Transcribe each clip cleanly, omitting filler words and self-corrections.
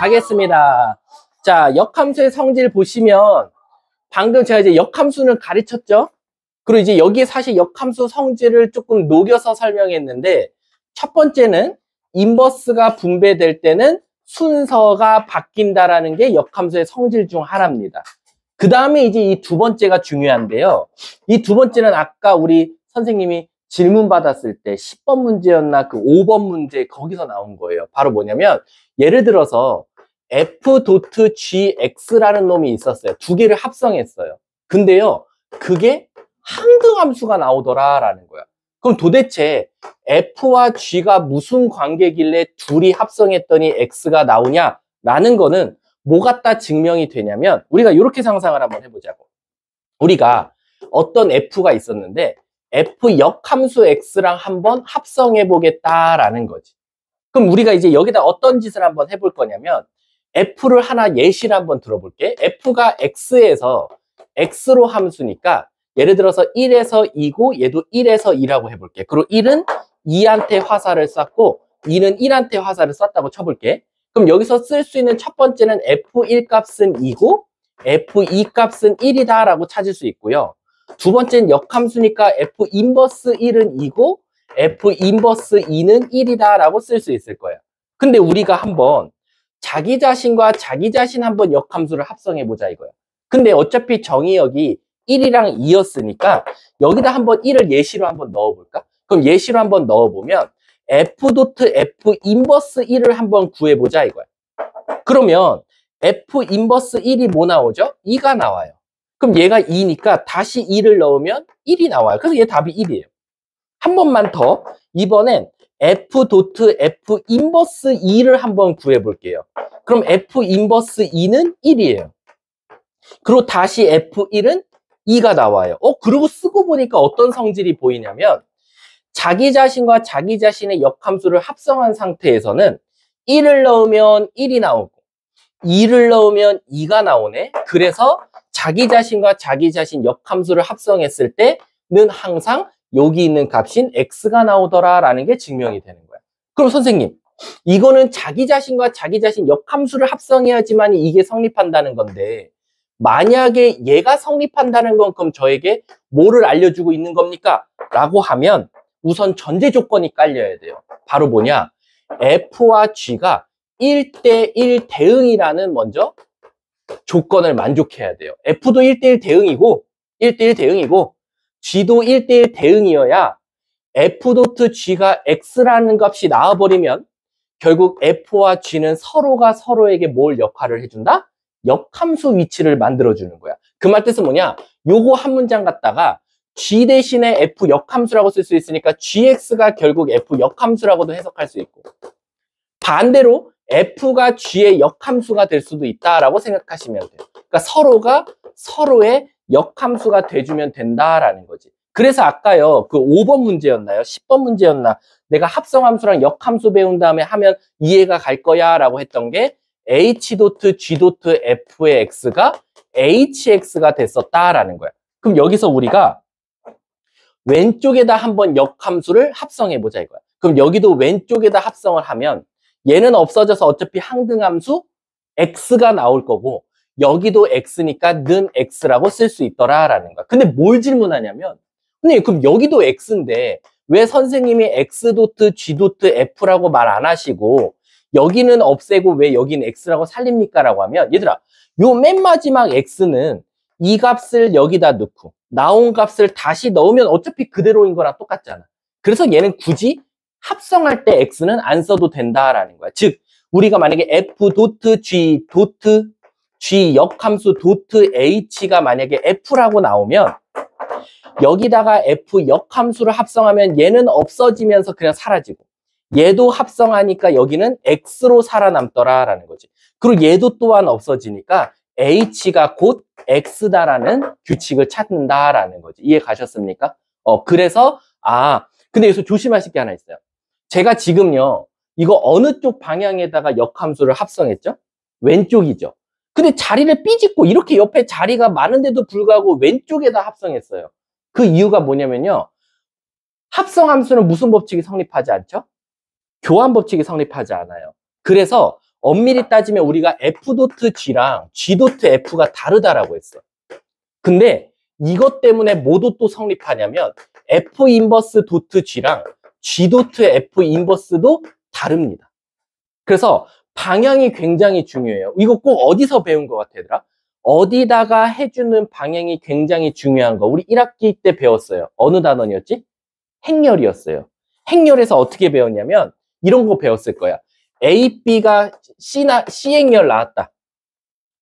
가겠습니다. 자, 역함수의 성질 보시면 방금 제가 이제 역함수는 가르쳤죠? 그리고 이제 여기에 사실 역함수 성질을 조금 녹여서 설명했는데 첫 번째는 인버스가 분배될 때는 순서가 바뀐다라는 게 역함수의 성질 중 하나입니다. 그 다음에 이제 이 두 번째가 중요한데요. 이 두 번째는 아까 우리 선생님이 질문 받았을 때 10번 문제였나 그 5번 문제 거기서 나온 거예요. 바로 뭐냐면 예를 들어서 f.gx라는 놈이 있었어요. 두 개를 합성했어요. 근데요, 그게 항등함수가 나오더라라는 거야. 그럼 도대체 f와 g가 무슨 관계길래 둘이 합성했더니 x가 나오냐라는 거는 뭐 갖다 증명이 되냐면 우리가 이렇게 상상을 한번 해보자고. 우리가 어떤 f가 있었는데 f 역함수 x랑 한번 합성해 보겠다라는 거지. 그럼 우리가 이제 여기다 어떤 짓을 한번 해볼 거냐면 f를 하나 예시를 한번 들어볼게. f가 x에서 x로 함수니까 예를 들어서 1에서 2고 얘도 1에서 2라고 해볼게. 그리고 1은 2한테 화살을 쐈고 2는 1한테 화살을 쐈다고 쳐볼게. 그럼 여기서 쓸 수 있는 첫 번째는 f1 값은 2고 f2 값은 1이다 라고 찾을 수 있고요. 두 번째는 역함수니까 f 인버스 1은 2고 f 인버스 2는 1이다 라고 쓸 수 있을 거예요. 근데 우리가 한번 자기 자신과 자기 자신 한번 역함수를 합성해 보자 이거예요. 근데 어차피 정의역이 1이랑 2였으니까 여기다 한번 1을 예시로 한번 넣어볼까? 그럼 예시로 한번 넣어보면 f.f 인버스 1을 한번 구해보자 이거야. 그러면 f 인버스 1이 뭐 나오죠? 2가 나와요. 그럼 얘가 2니까 다시 2를 넣으면 1이 나와요. 그래서 얘 답이 1이에요. 한 번만 더 이번엔 f.f 인버스 2를 한번 구해볼게요. 그럼 f 인버스 2는 1이에요. 그리고 다시 f1은 2가 나와요. 그러고 쓰고 보니까 어떤 성질이 보이냐면 자기 자신과 자기 자신의 역함수를 합성한 상태에서는 1을 넣으면 1이 나오고 2를 넣으면 2가 나오네. 그래서 자기 자신과 자기 자신 역함수를 합성했을 때는 항상 여기 있는 값인 x가 나오더라라는 게 증명이 되는 거야. 그럼 선생님, 이거는 자기 자신과 자기 자신 역함수를 합성해야지만 이게 성립한다는 건데 만약에 얘가 성립한다는 건 그럼 저에게 뭐를 알려주고 있는 겁니까? 라고 하면 우선 전제 조건이 깔려야 돼요. 바로 뭐냐? f와 g가 1대1 대응이라는 먼저 조건을 만족해야 돼요. f도 1대1 대응이고 g도 1대1 대응이어야 f.g가 x라는 값이 나와버리면 결국 f와 g는 서로가 서로에게 뭘 역할을 해준다? 역함수 위치를 만들어주는 거야. 그 말 뜻은 뭐냐? 요거 한 문장 갖다가 g 대신에 f 역함수라고 쓸 수 있으니까 gx가 결국 f 역함수라고도 해석할 수 있고 반대로 f가 g의 역함수가 될 수도 있다라고 생각하시면 돼요. 그러니까 서로가 서로의 역함수가 돼주면 된다라는 거지. 그래서 아까요, 그 5번 문제였나요? 10번 문제였나? 내가 합성함수랑 역함수 배운 다음에 하면 이해가 갈 거야 라고 했던 게 h.g.f의 x가 hx가 됐었다라는 거야. 그럼 여기서 우리가 왼쪽에다 한번 역함수를 합성해보자 이거야. 그럼 여기도 왼쪽에다 합성을 하면 얘는 없어져서 어차피 항등함수 x가 나올 거고 여기도 x니까 는 x라고 쓸 수 있더라라는 거야. 근데 뭘 질문하냐면 선생님 그럼 여기도 x인데 왜 선생님이 x.g.f라고 말 안 하시고 여기는 없애고 왜 여기는 x라고 살립니까? 라고 하면 얘들아 요 맨 마지막 x는 이 값을 여기다 넣고 나온 값을 다시 넣으면 어차피 그대로인 거랑 똑같잖아. 그래서 얘는 굳이 합성할 때 x는 안 써도 된다라는 거야. 즉 우리가 만약에 f.g 역함수 .h가 만약에 f라고 나오면 여기다가 f 역함수를 합성하면 얘는 없어지면서 그냥 사라지고 얘도 합성하니까 여기는 x로 살아남더라라는 거지. 그리고 얘도 또한 없어지니까 h가 곧 x다라는 규칙을 찾는다라는 거지. 이해 가셨습니까? 그래서 근데 여기서 조심하실 게 하나 있어요. 제가 지금요 이거 어느 쪽 방향에다가 역함수를 합성했죠? 왼쪽이죠. 근데 자리를 삐짓고 이렇게 옆에 자리가 많은데도 불구하고 왼쪽에다 합성했어요. 그 이유가 뭐냐면요. 합성함수는 무슨 법칙이 성립하지 않죠? 교환 법칙이 성립하지 않아요. 그래서 엄밀히 따지면 우리가 F.G랑 G.F가 다르다라고 했어. 근데 이것 때문에 뭐도 또 성립하냐면 F 인버스 도트 G랑 G.F 인버스도 다릅니다. 그래서 방향이 굉장히 중요해요. 이거 꼭 어디서 배운 것 같아, 얘들아? 어디다가 해주는 방향이 굉장히 중요한 거. 우리 1학기 때 배웠어요. 어느 단원이었지? 행렬이었어요. 행렬에서 어떻게 배웠냐면 이런 거 배웠을 거야. A, B가 C행렬 나왔다.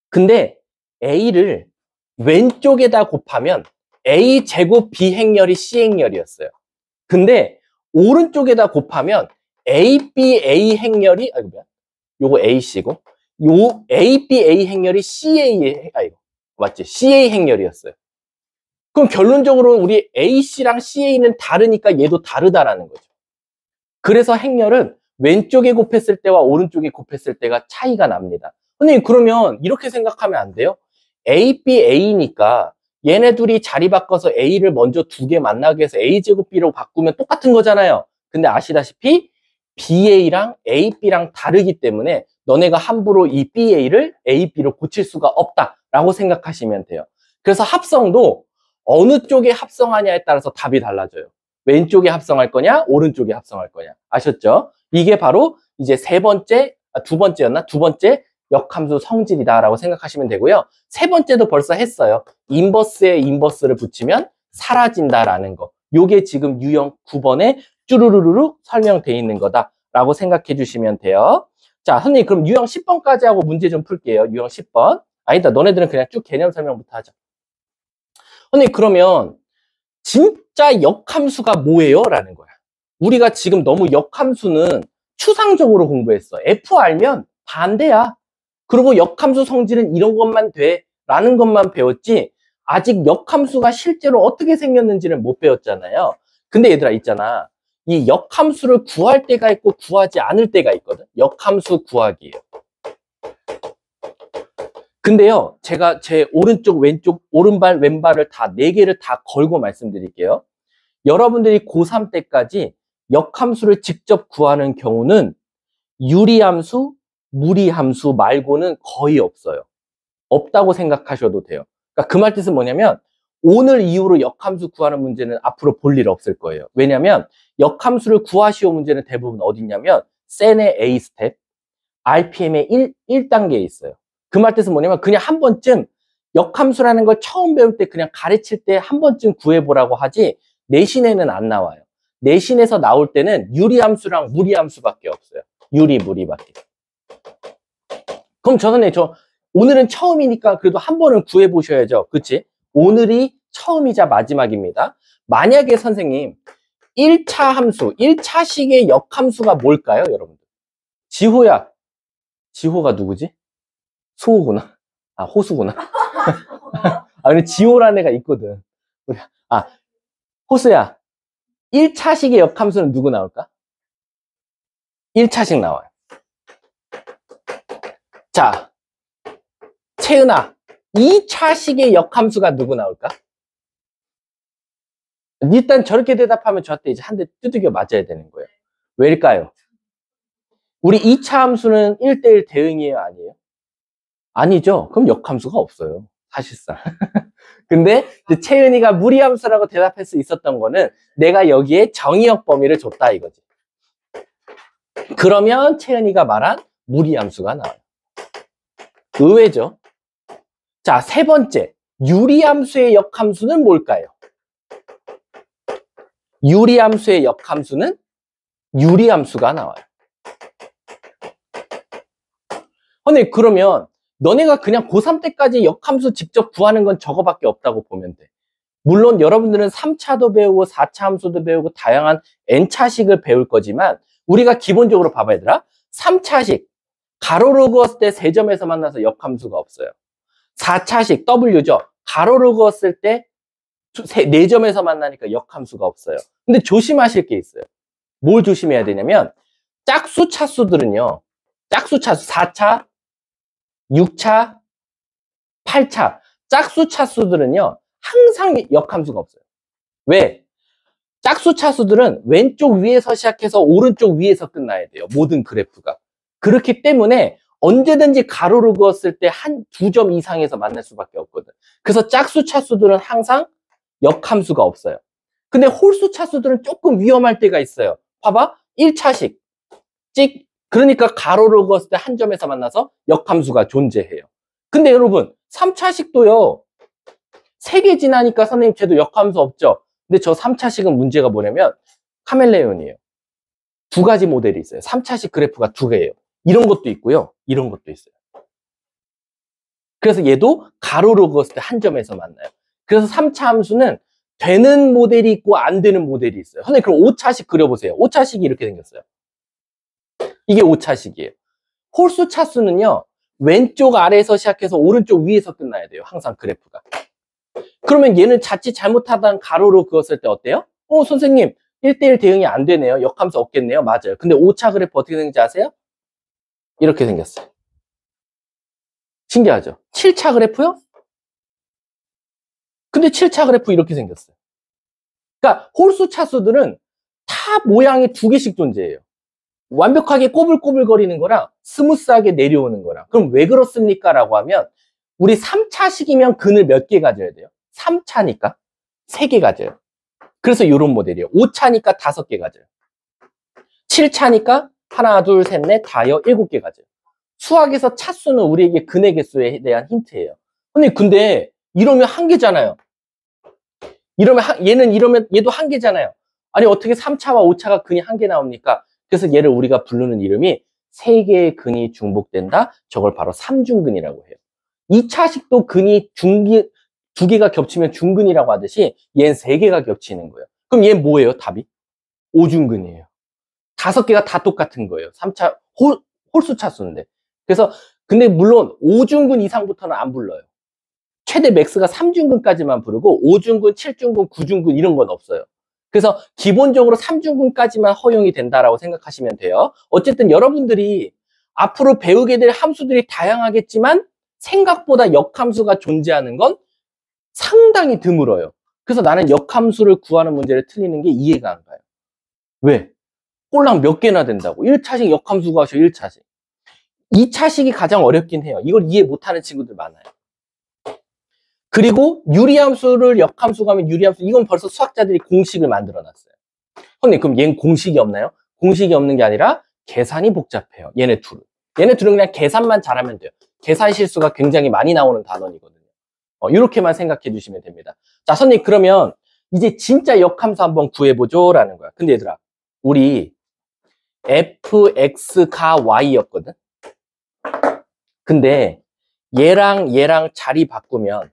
근데 A를 왼쪽에다 곱하면 A 제곱 B 행렬이 C 행렬이었어요. 근데 오른쪽에다 곱하면 A, B, A 행렬이 요거 AC고 요 A, B, A 행렬이 CA 맞지? CA 행렬이었어요. 그럼 결론적으로 우리 AC랑 CA는 다르니까 얘도 다르다라는 거죠. 그래서 행렬은 왼쪽에 곱했을 때와 오른쪽에 곱했을 때가 차이가 납니다. 선생님, 그러면 이렇게 생각하면 안 돼요? A, B, A니까 얘네 둘이 자리 바꿔서 A를 먼저 두 개 만나게 해서 A제곱 B로 바꾸면 똑같은 거잖아요. 근데 아시다시피 BA랑 AB랑 다르기 때문에 너네가 함부로 이 BA를 AB로 고칠 수가 없다라고 생각하시면 돼요. 그래서 합성도 어느 쪽에 합성하냐에 따라서 답이 달라져요. 왼쪽에 합성할 거냐, 오른쪽에 합성할 거냐. 아셨죠? 이게 바로 이제 두 번째 역함수 성질이다라고 생각하시면 되고요. 세 번째도 벌써 했어요. 인버스에 인버스를 붙이면 사라진다라는 거. 요게 지금 유형 9번에 쭈루루루루 설명되어 있는 거다라고 생각해 주시면 돼요. 자, 선생님, 그럼 유형 10번까지 하고 문제 좀 풀게요. 유형 10번. 아니다, 너네들은 그냥 쭉 개념 설명부터 하자. 선생님, 그러면 진짜 역함수가 뭐예요? 라는 거야. 우리가 지금 너무 역함수는 추상적으로 공부했어. F 알면 반대야. 그리고 역함수 성질은 이런 것만 돼 라는 것만 배웠지 아직 역함수가 실제로 어떻게 생겼는지를 못 배웠잖아요. 근데 얘들아 있잖아. 이 역함수를 구할 때가 있고 구하지 않을 때가 있거든. 역함수 구하기예요. 근데요, 제가 제 오른쪽, 왼쪽, 오른발, 왼발을 다 4개를 다 걸고 말씀드릴게요. 여러분들이 고3 때까지 역함수를 직접 구하는 경우는 유리함수, 무리함수 말고는 거의 없어요. 없다고 생각하셔도 돼요. 그러니까 그 말 뜻은 뭐냐면 오늘 이후로 역함수 구하는 문제는 앞으로 볼 일 없을 거예요. 왜냐하면 역함수를 구하시오 문제는 대부분 어디 있냐면 센의 A 스텝, RPM의 1단계에 있어요. 그 말 뜻은 뭐냐면 그냥 한 번쯤 역함수라는 걸 처음 배울 때 그냥 가르칠 때 한 번쯤 구해보라고 하지 내신에는 안 나와요. 내신에서 나올 때는 유리함수랑 무리함수밖에 없어요. 유리, 무리밖에. 그럼 선생님, 오늘은 처음이니까 그래도 한 번은 구해보셔야죠. 그치? 오늘이 처음이자 마지막입니다. 만약에 선생님 1차 함수, 1차식의 역함수가 뭘까요, 여러분들? 지호야. 지호가 누구지? 수호구나. 아, 호수구나. 아, 근데 지호라는 애가 있거든. 호수야. 1차식의 역함수는 누구 나올까? 1차식 나와요. 자, 채은아. 2차식의 역함수가 누구 나올까? 일단 저렇게 대답하면 저한테 이제 한 대 두들겨 맞아야 되는 거예요. 왜일까요? 우리 2차 함수는 1대1 대응이에요, 아니에요? 아니죠. 그럼 역함수가 없어요. 사실상. 근데 채은이가 무리함수라고 대답할 수 있었던 거는 내가 여기에 정의역 범위를 줬다 이거지. 그러면 채은이가 말한 무리함수가 나와요. 의외죠. 자, 세 번째. 유리함수의 역함수는 뭘까요? 유리함수의 역함수는 유리함수가 나와요. 근데 그러면 너네가 그냥 고3 때까지 역함수 직접 구하는 건 저거밖에 없다고 보면 돼. 물론 여러분들은 3차도 배우고 4차 함수도 배우고 다양한 N차식을 배울 거지만 우리가 기본적으로 봐봐 얘들아. 3차식 가로로 그었을 때 3점에서 만나서 역함수가 없어요. 4차식 W죠. 가로로 그었을 때 4점에서 만나니까 역함수가 없어요. 근데 조심하실 게 있어요. 뭘 조심해야 되냐면 짝수 차수들은요. 짝수 차수 4차 6차, 8차 짝수 차수들은요 항상 역함수가 없어요. 왜? 짝수 차수들은 왼쪽 위에서 시작해서 오른쪽 위에서 끝나야 돼요. 모든 그래프가. 그렇기 때문에 언제든지 가로로 그었을 때 두 점 이상에서 만날 수밖에 없거든. 그래서 짝수 차수들은 항상 역함수가 없어요. 근데 홀수 차수들은 조금 위험할 때가 있어요. 봐봐. 1차식. 찍. 그러니까 가로로 그었을 때 한 점에서 만나서 역함수가 존재해요. 근데 여러분, 3차식도요. 3개 지나니까 선생님 쟤도 역함수 없죠? 근데 저 3차식은 문제가 뭐냐면 카멜레온이에요. 2가지 모델이 있어요. 3차식 그래프가 2개예요. 이런 것도 있고요. 이런 것도 있어요. 그래서 얘도 가로로 그었을 때 한 점에서 만나요. 그래서 3차 함수는 되는 모델이 있고 안 되는 모델이 있어요. 선생님 그럼 5차식 그려보세요. 5차식이 이렇게 생겼어요. 이게 5차식이에요. 홀수 차수는요. 왼쪽 아래에서 시작해서 오른쪽 위에서 끝나야 돼요. 항상 그래프가. 그러면 얘는 자칫 잘못하다 가로로 그었을 때 어때요? 선생님 1대1 대응이 안 되네요. 역함수 없겠네요. 맞아요. 근데 5차 그래프 어떻게 생긴지 아세요? 이렇게 생겼어요. 신기하죠? 7차 그래프요? 근데 7차 그래프 이렇게 생겼어요. 그러니까 홀수 차수들은 다 모양이 2개씩 존재해요. 완벽하게 꼬불꼬불거리는 거랑 스무스하게 내려오는 거랑. 그럼 왜 그렇습니까? 라고 하면 우리 3차식이면 근을 몇 개 가져야 돼요? 3차니까 3개 가져요. 그래서 이런 모델이에요. 5차니까 5개 가져요. 7차니까 하나, 둘, 셋, 넷, 다여 7개 가져요. 수학에서 차수는 우리에게 근의 개수에 대한 힌트예요. 근데 이러면 한 개잖아요. 이러면 얘도 한 개잖아요. 아니 어떻게 3차와 5차가 근이 한 개 나옵니까? 그래서 얘를 우리가 부르는 이름이 3개의 근이 중복된다. 저걸 바로 삼중근이라고 해요. 2차식도 근이 2개가 겹치면 중근이라고 하듯이 얘는 3개가 겹치는 거예요. 그럼 얘는 뭐예요? 답이? 오중근이에요. 5개가 다 똑같은 거예요. 3차 홀수 차수인데. 그래서 근데 물론 5중근 이상부터는 안 불러요. 최대 맥스가 3중근까지만 부르고 5중근, 7중근, 9중근 이런 건 없어요. 그래서 기본적으로 3중근까지만 허용이 된다라고 생각하시면 돼요. 어쨌든 여러분들이 앞으로 배우게 될 함수들이 다양하겠지만 생각보다 역함수가 존재하는 건 상당히 드물어요. 그래서 나는 역함수를 구하는 문제를 틀리는 게 이해가 안 가요. 왜? 꼴랑 몇 개나 된다고. 1차식 역함수 구하셔, 1차식. 2차식이 가장 어렵긴 해요. 이걸 이해 못하는 친구들 많아요. 그리고 유리함수를 역함수 가면 유리함수, 이건 벌써 수학자들이 공식을 만들어 놨어요. 선생님, 그럼 얘는 공식이 없나요? 공식이 없는 게 아니라 계산이 복잡해요. 얘네 둘은 그냥 계산만 잘하면 돼요. 계산 실수가 굉장히 많이 나오는 단원이거든요. 이렇게만 생각해 주시면 됩니다. 자, 선생님, 그러면 이제 진짜 역함수 한번 구해보죠. 라는 거야. 근데 얘들아, 우리 fx가 y였거든? 근데 얘랑 자리 바꾸면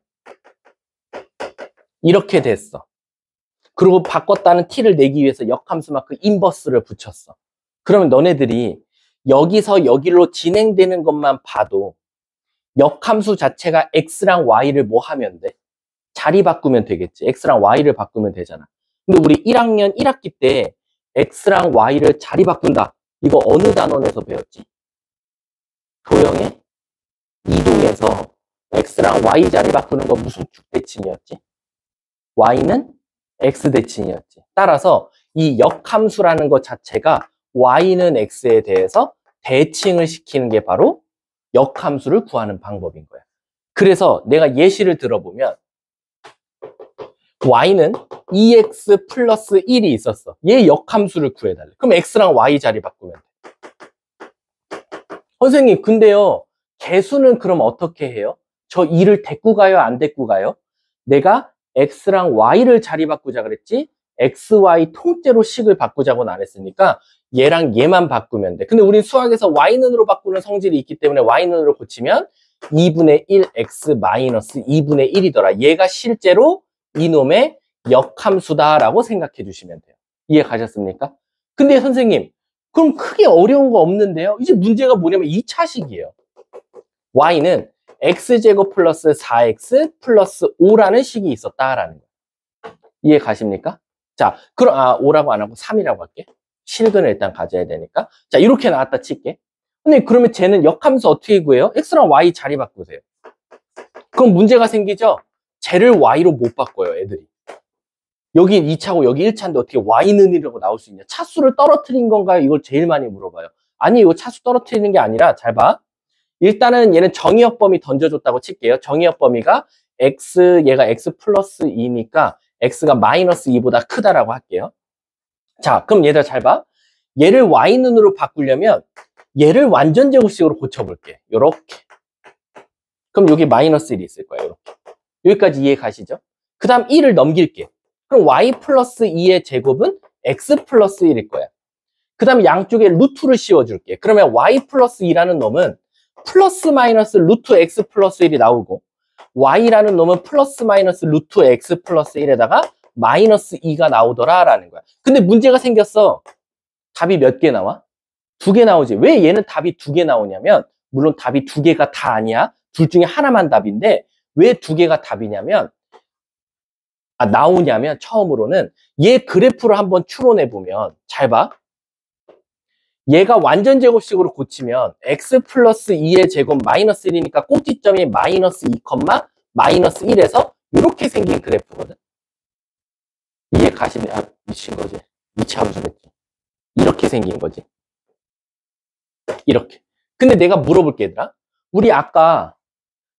이렇게 됐어. 그리고 바꿨다는 t를 내기 위해서 역함수만큼 인버스를 붙였어. 그러면 너네들이 여기서 여기로 진행되는 것만 봐도 역함수 자체가 x랑 y를 뭐 하면 돼? 자리 바꾸면 되겠지. x랑 y를 바꾸면 되잖아. 근데 우리 1학년 1학기 때 x랑 y를 자리 바꾼다. 이거 어느 단원에서 배웠지? 도형의 이동에서 x랑 y 자리 바꾸는 거 무슨 대칭이었지? y는 x 대칭이었지. 따라서 이 역함수라는 것 자체가 y는 x에 대해서 대칭을 시키는 게 바로 역함수를 구하는 방법인 거야. 그래서 내가 예시를 들어보면 y는 2x 플러스 1이 있었어. 얘 역함수를 구해달래. 그럼 x랑 y 자리 바꾸면 돼. 선생님, 근데요, 개수는 그럼 어떻게 해요? 저 2를 데리고 가요? 안 데리고 가요? 내가 x랑 y를 자리 바꾸자 그랬지? x, y 통째로 식을 바꾸자고는 안 했으니까 얘랑 얘만 바꾸면 돼. 근데 우린 수학에서 y는으로 바꾸는 성질이 있기 때문에 y는으로 고치면 2분의 1 x 마이너스 2분의 1이더라. 얘가 실제로 이놈의 역함수다라고 생각해 주시면 돼요. 이해 가셨습니까? 근데 선생님, 그럼 크게 어려운 거 없는데요? 이제 문제가 뭐냐면 2차식이에요. y는 x제곱 플러스 4x 플러스 5라는 식이 있었다라는 거예요. 이해 가십니까? 자, 그럼 5라고 안 하고 3이라고 할게. 실근을 일단 가져야 되니까. 자, 이렇게 나왔다 칠게. 근데 그러면 쟤는 역함수 어떻게 구해요? x랑 y 자리 바꾸세요. 그럼 문제가 생기죠? 쟤를 y로 못 바꿔요, 애들이. 여기 2차고 여기 1차인데 어떻게 y는이라고 나올 수 있냐? 차수를 떨어뜨린 건가요? 이걸 제일 많이 물어봐요. 아니, 이거 차수 떨어뜨리는 게 아니라 잘 봐. 일단은 얘는 정의역 범위 던져줬다고 칠게요. 정의역 범위가 얘가 x 플러스 2니까 x가 마이너스 2보다 크다라고 할게요. 자, 그럼 얘들아 잘 봐. 얘를 y눈으로 바꾸려면 얘를 완전 제곱식으로 고쳐볼게. 요렇게. 그럼 여기 마이너스 1이 있을 거예요. 이렇게. 여기까지 이해 가시죠? 그 다음 1을 넘길게. 그럼 y 플러스 2의 제곱은 x 플러스 1일 거야. 그 다음에 양쪽에 루트를 씌워줄게. 그러면 y 플러스 2라는 놈은 플러스 마이너스 루트 x 플러스 1이 나오고 y라는 놈은 플러스 마이너스 루트 x 플러스 1에다가 마이너스 2가 나오더라라는 거야. 근데 문제가 생겼어. 답이 몇 개 나와? 2개 나오지. 왜 얘는 답이 2개 나오냐면 물론 답이 2개가 다 아니야. 둘 중에 하나만 답인데 왜 2개가 답이냐면 나오냐면 처음으로는 얘 그래프를 한번 추론해보면 잘 봐. 얘가 완전 제곱식으로 고치면 x 플러스 2의 제곱 마이너스 1이니까 꼭지점이 마이너스 2, 마이너스 1에서 이렇게 생긴 그래프거든. 이해 가시면 미친 거지. 이차 함수겠지. 이렇게 생긴 거지. 이렇게. 근데 내가 물어볼게 얘들아. 우리 아까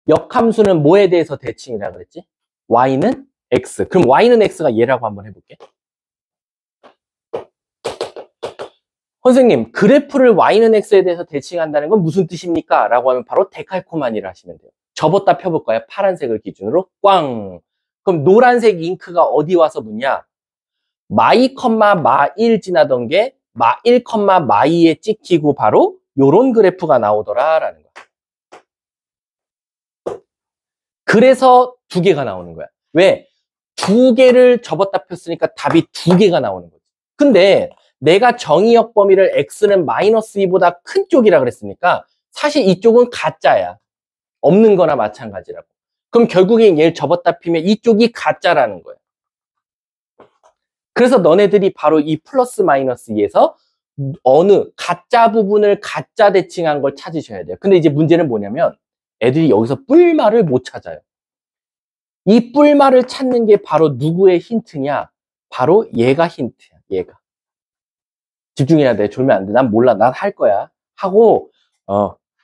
역함수는 뭐에 대해서 대칭이라 그랬지? y는 x. 그럼 y는 x가 얘라고 한번 해볼게. 선생님, 그래프를 y는 x에 대해서 대칭한다는 건 무슨 뜻입니까? 라고 하면 바로 데칼코마니를 하시면 돼요. 접었다 펴볼까요? 파란색을 기준으로 꽝. 그럼 노란색 잉크가 어디 와서 붙냐? 마2, 마1 지나던 게 마1, 마2에 찍히고 바로 요런 그래프가 나오더라라는 거야. 그래서 2개가 나오는 거야. 왜? 2개를 접었다 폈으니까 답이 2개가 나오는 거지. 근데 내가 정의역 범위를 x는 마이너스 2보다 큰 쪽이라 그랬으니까 사실 이쪽은 가짜야. 없는 거나 마찬가지라고. 그럼 결국엔 얘를 접었다 피면 이쪽이 가짜라는 거야. 그래서 너네들이 바로 이 플러스 마이너스 2에서 어느 가짜 부분을 가짜 대칭한 걸 찾으셔야 돼요. 근데 이제 문제는 뭐냐면 애들이 여기서 뿔말을 못 찾아요. 이 뿔말을 찾는 게 바로 누구의 힌트냐? 바로 얘가 힌트야. 얘가. 집중해야 돼. 졸면 안 돼. 난 몰라. 난 할 거야. 하고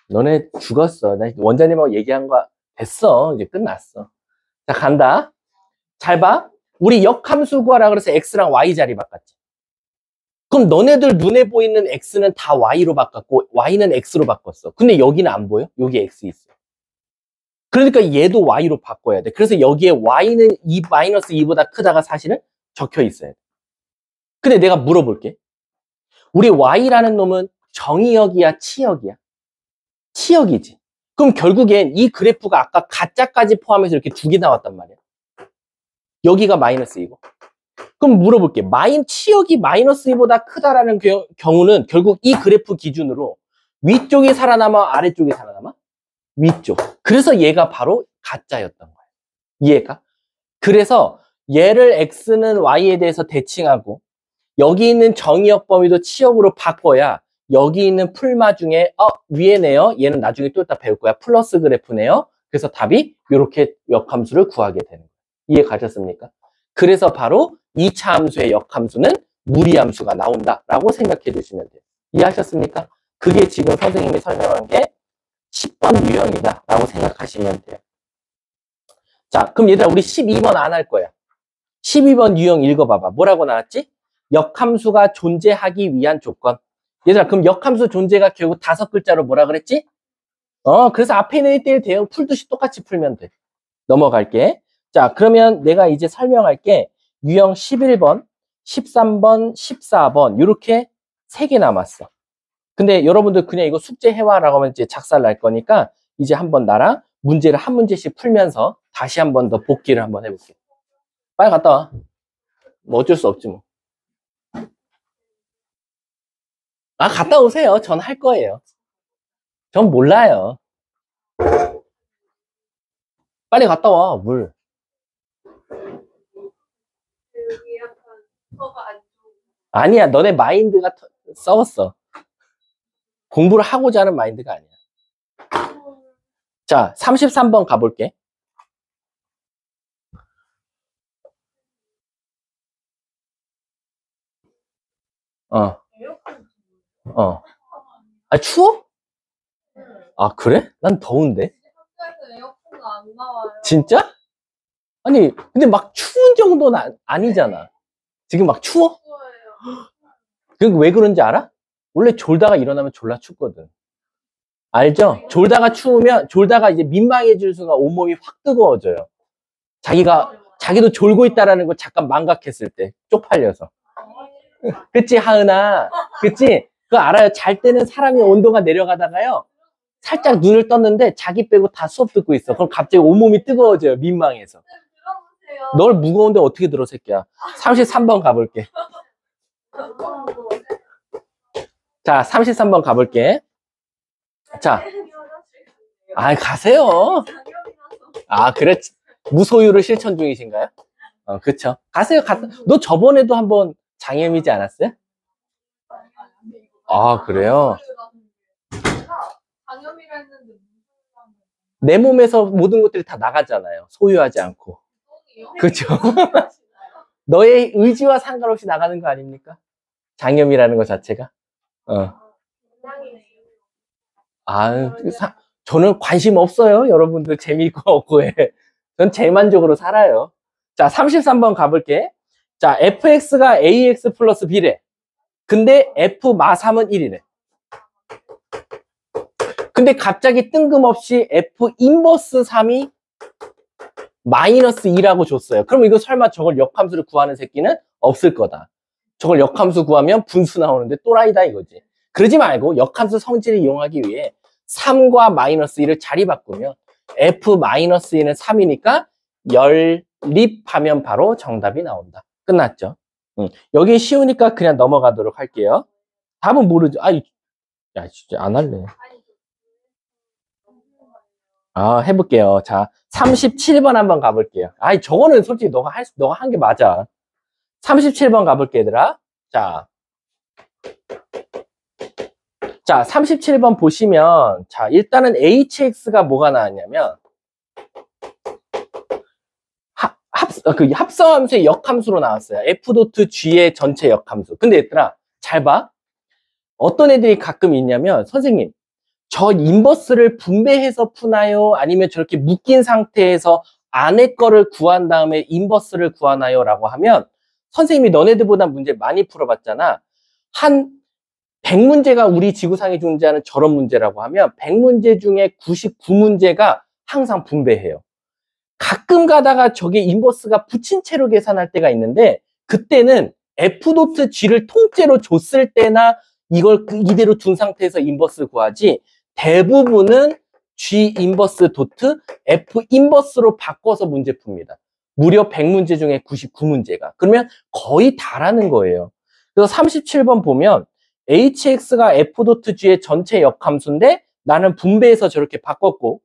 너네 죽었어. 나 원장님하고 얘기한 거 됐어. 이제 끝났어. 자, 간다. 잘 봐. 우리 역함수 구하라 그래서 x랑 y 자리 바꿨지. 그럼 너네들 눈에 보이는 x는 다 y로 바꿨고 y는 x로 바꿨어. 근데 여기는 안 보여? 여기 x 있어. 그러니까 얘도 y로 바꿔야 돼. 그래서 여기에 y는 마이너스 2보다 크다가 사실은 적혀 있어야 돼. 근데 내가 물어볼게. 우리 y라는 놈은 정의역이야, 치역이야? 치역이지. 그럼 결국엔 이 그래프가 아까 가짜까지 포함해서 이렇게 2개 나왔단 말이야. 여기가 마이너스 2고. 그럼 물어볼게. 치역이 마이너스 2보다 크다라는 경우는 결국 이 그래프 기준으로 위쪽이 살아남아, 아래쪽이 살아남아? 위쪽. 그래서 얘가 바로 가짜였던 거야. 이해가? 그래서 얘를 x는 y에 대해서 대칭하고 여기 있는 정의역 범위도 치역으로 바꿔야 여기 있는 풀마 중에 위에네요. 얘는 나중에 또 이따 배울 거야. 플러스 그래프네요. 그래서 답이 이렇게 역함수를 구하게 되는 거예요. 이해 가셨습니까? 그래서 바로 2차 함수의 역함수는 무리함수가 나온다라고 생각해 주시면 돼요. 이해하셨습니까? 그게 지금 선생님이 설명한 게 10번 유형이다라고 생각하시면 돼요. 자, 그럼 얘들아 우리 12번 안 할 거야. 12번 유형 읽어봐봐. 뭐라고 나왔지? 역함수가 존재하기 위한 조건. 얘들아 그럼 역함수 존재가 결국 5글자로 뭐라 그랬지? 그래서 앞에 있는 1대1 대응 풀듯이 똑같이 풀면 돼. 넘어갈게. 자, 그러면 내가 이제 설명할게. 유형 11번, 13번, 14번 이렇게 3개 남았어. 근데 여러분들 그냥 이거 숙제 해와라고 하면 이제 작살 날 거니까 이제 한번 나랑 문제를 한 문제씩 풀면서 다시 한번 더 복기를 한번 해볼게. 빨리 갔다 와. 뭐 어쩔 수 없지 뭐. 갔다 오세요. 전 할 거예요. 전 몰라요. 빨리 갔다 와, 물. 아니야, 너네 마인드가 썩었어. 공부를 하고자 하는 마인드가 아니야. 자, 33번 가볼게. 추워? 아, 그래? 난 더운데. 학교에서 에어컨가 안 나와요. 진짜? 아니, 근데 막 추운 정도는 아니잖아. 지금 막 추워? 추워요. 그 왜 그런지 알아? 원래 졸다가 일어나면 졸라 춥거든. 알죠? 졸다가 이제 민망해질 순간 온몸이 확 뜨거워져요. 자기도 졸고 있다라는 걸 잠깐 망각했을 때, 쪽팔려서. 그치, 하은아? 그치? 그거 알아요? 잘 때는 사람이 온도가 내려가다가요, 살짝 눈을 떴는데 자기 빼고 다 수업 듣고 있어. 그럼 갑자기 온몸이 뜨거워져요, 민망해서. 들어보세요. 널 무거운데 어떻게 들어, 새끼야? 33번 가볼게. 자, 33번 가볼게. 자, 가세요. 아, 그래? 무소유를 실천 중이신가요? 그쵸. 가세요. 너 저번에도 한번 장애미지 않았어요? 아, 그래요? 장염이라 했는데 내 몸에서 모든 것들이 다 나가잖아요. 소유하지 않고. 그쵸. 너의 의지와 상관없이 나가는 거 아닙니까? 장염이라는 것 자체가. 저는 관심 없어요. 여러분들 재미있고 없고에. 전 제 만족으로 살아요. 자, 33번 가볼게. 자, fx가 ax 플러스 b래. 근데 f 마3은 1이래. 근데 갑자기 뜬금없이 f 인버스 3이 마이너스 2라고 줬어요. 그럼 이거 설마 저걸 역함수를 구하는 새끼는 없을 거다. 저걸 역함수 구하면 분수 나오는데 또라이다 이거지. 그러지 말고 역함수 성질을 이용하기 위해 3과 마이너스 2를 자리 바꾸면 f 마이너스 2는 3이니까 연립하면 바로 정답이 나온다. 끝났죠? 여기 쉬우니까 그냥 넘어가도록 할게요. 답은 모르죠. 야, 진짜 안 할래. 해볼게요. 자, 37번 한번 가볼게요. 저거는 솔직히 너가 한 게 맞아. 37번 가볼게, 얘들아. 자, 37번 보시면, 자, 일단은 hx가 뭐가 나왔냐면, 합성함수의 역함수로 나왔어요. f.g의 전체 역함수. 근데 얘들아, 잘 봐. 어떤 애들이 가끔 있냐면, 선생님, 저 인버스를 분배해서 푸나요? 아니면 저렇게 묶인 상태에서 안에 거를 구한 다음에 인버스를 구하나요? 라고 하면 선생님이 너네들보다 문제 많이 풀어봤잖아. 한 100문제가 우리 지구상에 존재하는 저런 문제라고 하면 100문제 중에 99문제가 항상 분배해요. 가끔 가다가 저게 인버스가 붙인 채로 계산할 때가 있는데 그때는 f.g를 통째로 줬을 때나 이걸 이대로 둔 상태에서 인버스 구하지 대부분은 G 인버스 도트 F 인버스로 바꿔서 문제 풉니다. 무려 100문제 중에 99문제가. 그러면 거의 다라는 거예요. 그래서 37번 보면 hx가 f.g의 전체 역함수인데 나는 분배해서 저렇게 바꿨고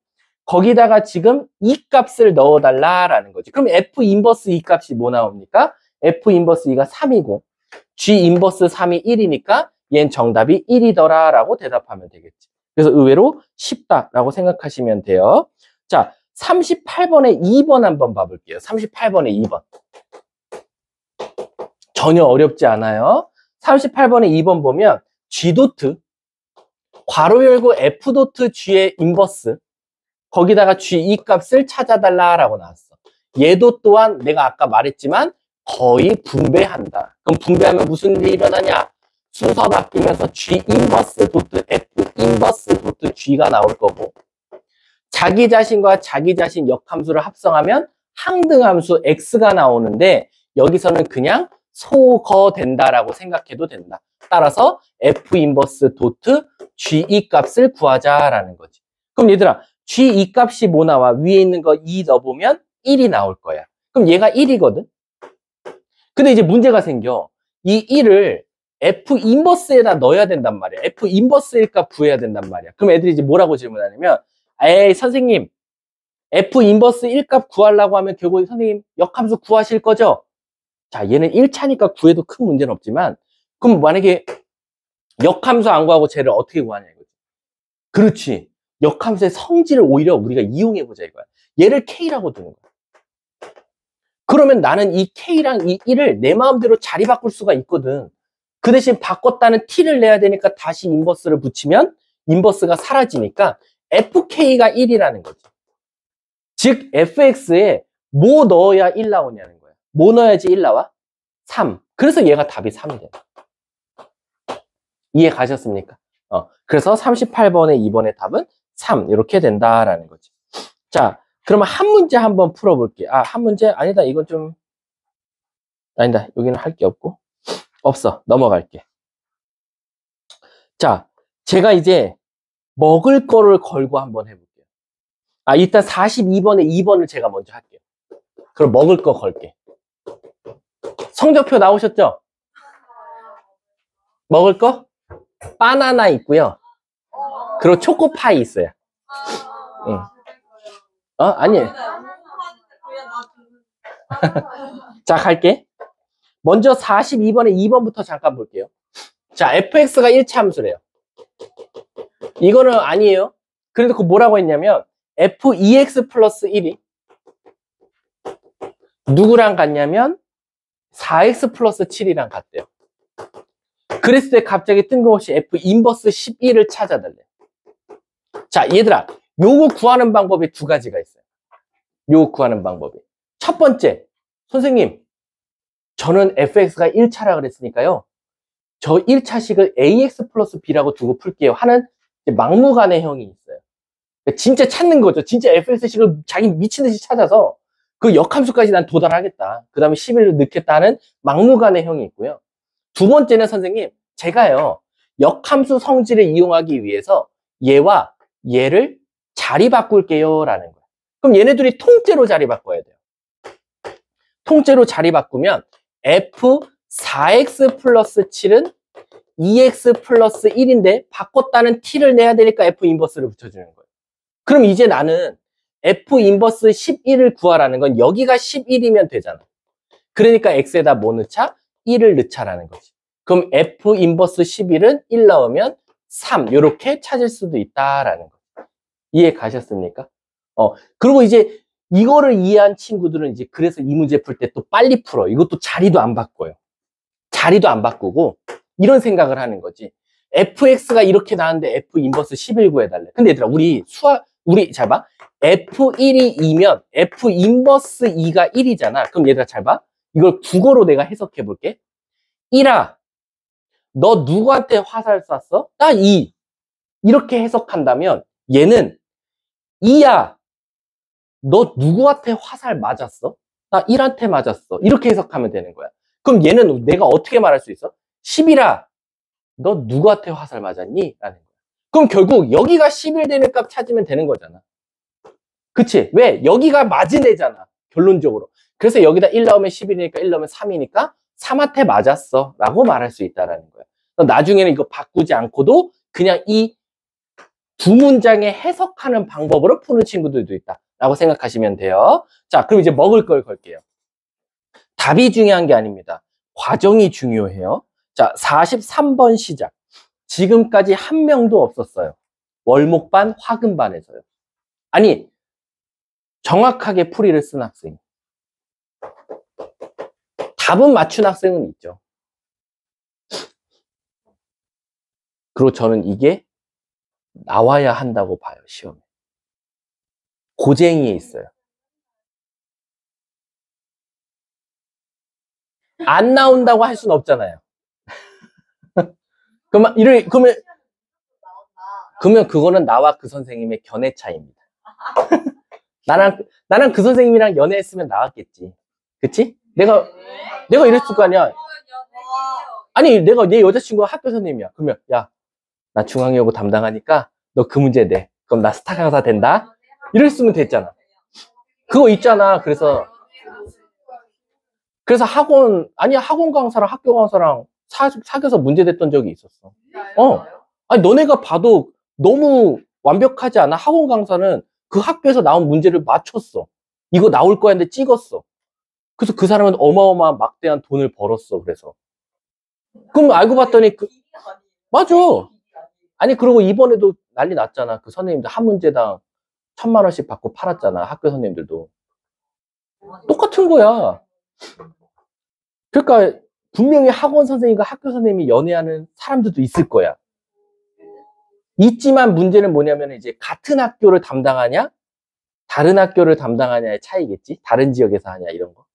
거기다가 지금 이 값을 넣어달라라는 거지. 그럼 F 인버스 이 값이 뭐 나옵니까? F 인버스 2가 3이고 G 인버스 3이 1이니까 얘는 정답이 1이더라 라고 대답하면 되겠지. 그래서 의외로 쉽다라고 생각하시면 돼요. 자, 38번에 2번 한번 봐볼게요. 38번에 2번. 전혀 어렵지 않아요. 38번에 2번 보면 G 도트, 괄호 열고 F 도트 G의 인버스, 거기다가 G 이 값을 찾아달라라고 나왔어. 얘도 또한 내가 아까 말했지만 거의 분배한다. 그럼 분배하면 무슨 일이 일어나냐? 순서 바뀌면서 G 인버스 도트 F 인버스 도트 G가 나올 거고 자기 자신과 자기 자신 역함수를 합성하면 항등함수 X가 나오는데 여기서는 그냥 소거된다라고 생각해도 된다. 따라서 F 인버스 도트 G 이 값을 구하자라는 거지. 그럼 얘들아 G 이 값이 뭐 나와? 위에 있는 거 2 넣어보면 1이 나올 거야. 그럼 얘가 1이거든. 근데 이제 문제가 생겨. 이 1을 F 인버스에다 넣어야 된단 말이야. F 인버스일 값 구해야 된단 말이야. 그럼 애들이 이제 뭐라고 질문하냐면 에이 선생님 F 인버스 1값 구하려고 하면 결국 선생님 역함수 구하실 거죠? 자 얘는 1차니까 구해도 큰 문제는 없지만 그럼 만약에 역함수 안 구하고 쟤를 어떻게 구하냐 이거지. 그렇지. 역함수의 성질을 오히려 우리가 이용해보자 이거야. 얘를 K라고 두는 거야. 그러면 나는 이 K랑 이 1을 내 마음대로 자리 바꿀 수가 있거든. 그 대신 바꿨다는 T를 내야 되니까 다시 인버스를 붙이면 인버스가 사라지니까 fk가 1이라는 거지. 즉 fx에 뭐 넣어야 1 나오냐는 거야. 뭐 넣어야지 1 나와? 3. 그래서 얘가 답이 3이 돼. 이해 가셨습니까? 그래서 38번의 2번의 답은 3 이렇게 된다라는 거지. 자, 그러면 한 문제 한번 풀어볼게. 한 문제? 아니다. 이건 좀 아니다. 여기는 할 게 없고 없어. 넘어갈게. 자, 제가 이제 먹을 거를 걸고 한번 해볼게요. 일단 42번에 2번을 제가 먼저 할게요. 그럼 먹을 거 걸게. 성적표 나오셨죠? 먹을 거? 바나나 있고요. 그리고 초코파이 있어요. 응. 아니. 자, 갈게. 먼저 42번에 2번부터 잠깐 볼게요. 자, fx가 1차 함수래요. 이거는 아니에요. 그런데 그 뭐라고 했냐면 f2x 플러스 1이 누구랑 같냐면 4x 플러스 7이랑 같대요. 그랬을 때 갑자기 뜬금없이 f 인버스 11을 찾아달래. 자, 얘들아, 요거 구하는 방법이 두 가지가 있어요. 요거 구하는 방법이. 첫 번째, 선생님, 저는 fx가 1차라 그랬으니까요. 저 1차식을 ax 플러스 b라고 두고 풀게요 하는 막무가내형이 있어요. 진짜 찾는 거죠. 진짜 fx식을 자기 미친 듯이 찾아서 그 역함수까지 난 도달하겠다. 그 다음에 11을 넣겠다 하는 막무가내형이 있고요. 두 번째는 선생님, 제가요, 역함수 성질을 이용하기 위해서 얘와 얘를 자리 바꿀게요 라는 거예요. 그럼 얘네들이 통째로 자리 바꿔야 돼요. 통째로 자리 바꾸면 f4x 플러스 7은 2x 플러스 1인데 바꿨다는 t를 내야 되니까 f 인버스를 붙여주는 거예요. 그럼 이제 나는 f 인버스 11을 구하라는 건 여기가 11이면 되잖아. 그러니까 x에다 뭐 넣자? 1을 넣자라는 거지. 그럼 f 인버스 11은 1 나오면 3 이렇게 찾을 수도 있다라는 거. 이해 가셨습니까? 그리고 이제 이거를 이해한 친구들은 이제 그래서 이 문제 풀 때 또 빨리 풀어. 이것도 자리도 안 바꿔요. 자리도 안 바꾸고 이런 생각을 하는 거지. fx가 이렇게 나왔는데 f 인버스 11 구해달래. 근데 얘들아, 우리 잘 봐. f1이 2면 f 인버스 2가 1이잖아. 그럼 얘들아 잘 봐. 이걸 국어로 내가 해석해 볼게. 1아, 너 누구한테 화살 쐈어? 나 2. 이렇게 해석한다면 얘는 2야, 너 누구한테 화살 맞았어? 나 1한테 맞았어. 이렇게 해석하면 되는 거야. 그럼 얘는 내가 어떻게 말할 수 있어? 10이라, 너 누구한테 화살 맞았니? 라는 거야. 그럼 결국 여기가 11 되는 값 찾으면 되는 거잖아. 그치? 왜? 여기가 맞은 애잖아. 결론적으로. 그래서 여기다 1 나오면 11이니까 1 나오면 3이니까 3한테 맞았어. 라고 말할 수 있다는 거야. 나중에는 이거 바꾸지 않고도 그냥 이 두 문장에 해석하는 방법으로 푸는 친구들도 있다. 라고 생각하시면 돼요. 자, 그럼 이제 먹을 걸 걸게요. 답이 중요한 게 아닙니다. 과정이 중요해요. 자, 43번 시작. 지금까지 한 명도 없었어요. 월목반, 화금반에서요. 아니, 정확하게 풀이를 쓴 학생. 답은 맞춘 학생은 있죠. 그리고 저는 이게 나와야 한다고 봐요, 시험에. 고쟁이에 있어요. 안 나온다고 할 수는 없잖아요. 그러면 그거는 나와 그 선생님의 견해 차이입니다. 나랑 그 선생님이랑 연애했으면 나왔겠지. 그치? 내가 이랬을 거 아니야. 아니, 내가 내 여자친구가 학교 선생님이야. 그러면, 야, 나 중앙여고 담당하니까 너 그 문제 내. 그럼 나 스타 강사 된다? 이랬으면 됐잖아. 그거 있잖아. 그래서 학원 강사랑 학교 강사랑 사귀어서 문제 됐던 적이 있었어. 아니, 너네가 봐도 너무 완벽하지 않아? 학원 강사는 그 학교에서 나온 문제를 맞췄어. 이거 나올 거야 했는데 찍었어. 그래서 그 사람은 어마어마한 막대한 돈을 벌었어. 그래서. 그럼 알고 봤더니 맞아. 아니, 그리고 이번에도 난리 났잖아. 그 선생님들 한 문제당 1,000만 원씩 받고 팔았잖아. 학교 선생님들도. 똑같은 거야. 그러니까 분명히 학원 선생님과 학교 선생님이 연애하는 사람들도 있을 거야. 있지만 문제는 뭐냐면 이제 같은 학교를 담당하냐, 다른 학교를 담당하냐의 차이겠지. 다른 지역에서 하냐 이런 거.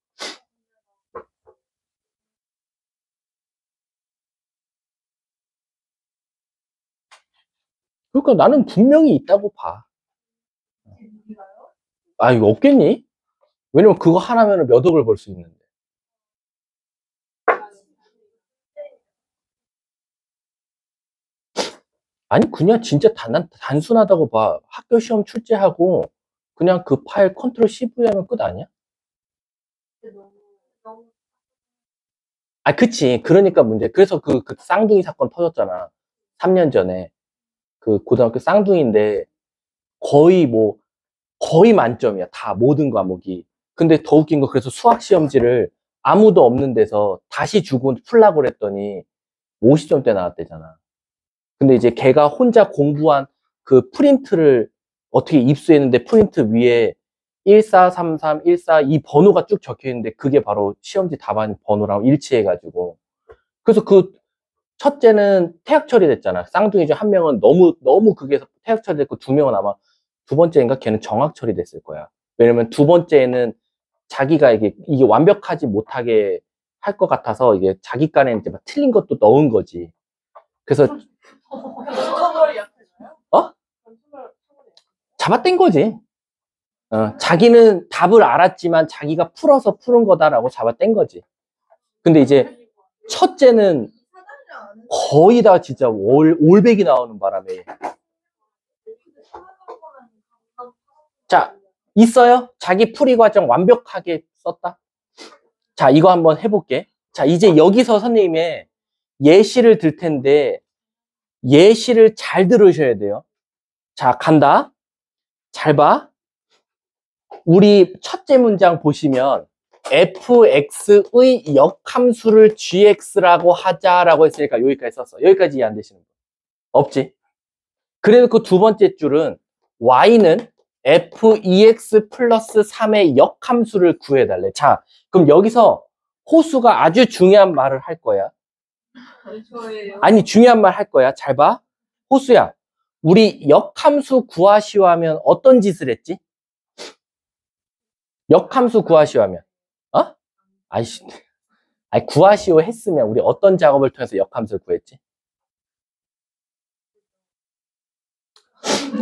그러니까 나는 분명히 있다고 봐. 아, 이거 없겠니? 왜냐면 그거 하나면 몇 억을 벌 수 있는데. 아니, 그냥 진짜 단순하다고 봐. 학교 시험 출제하고, 그냥 그 파일 컨트롤 CV 하면 끝 아니야? 아, 그치. 그러니까 문제. 그래서 그 쌍둥이 사건 터졌잖아. 3년 전에. 그 고등학교 쌍둥이인데, 거의 만점이야. 다, 모든 과목이. 근데 더 웃긴 거, 그래서 수학 시험지를 아무도 없는 데서 다시 주고 풀라고 그랬더니 50점대 나왔대잖아. 근데 이제 걔가 혼자 공부한 그 프린트를 어떻게 입수했는데 프린트 위에 1433, 14, 이 번호가 쭉 적혀 있는데 그게 바로 시험지 답안 번호랑 일치해가지고. 그래서 그 첫째는 퇴학 처리됐잖아. 쌍둥이 중 한 명은 너무 그게 퇴학 처리됐고 두 명은 아마 두 번째인가 걔는 정학 처리됐을 거야. 왜냐면 두 번째는 자기가 이게 완벽하지 못하게 할 것 같아서 이게 자기 깐에 이제 막 틀린 것도 넣은 거지. 그래서 어? 잡아뗀 거지. 자기는 답을 알았지만 자기가 풀어서 푸는 거다라고 잡아뗀 거지. 근데 이제 첫째는 거의 다 진짜 올백이 나오는 바람에. 자, 있어요? 자기 풀이 과정 완벽하게 썼다? 자, 이거 한번 해볼게. 자, 이제 여기서 선생님의 예시를 들 텐데, 예시를 잘 들으셔야 돼요. 자, 간다. 잘 봐. 우리 첫째 문장 보시면 fx의 역함수를 gx라고 하자라고 했으니까 여기까지 썼어. 여기까지 이해 안 되시는 분? 없지? 그래서 그 두 번째 줄은 y는 f2x 플러스 3의 역함수를 구해달래. 자, 그럼 여기서 호수가 아주 중요한 말을 할 거야. 아니, 중요한 말 할 거야. 잘 봐. 호수야, 우리 역함수 구하시오 하면 어떤 짓을 했지? 역함수 구하시오 하면, 어? 아이씨, 아니, 구하시오 했으면 우리 어떤 작업을 통해서 역함수를 구했지?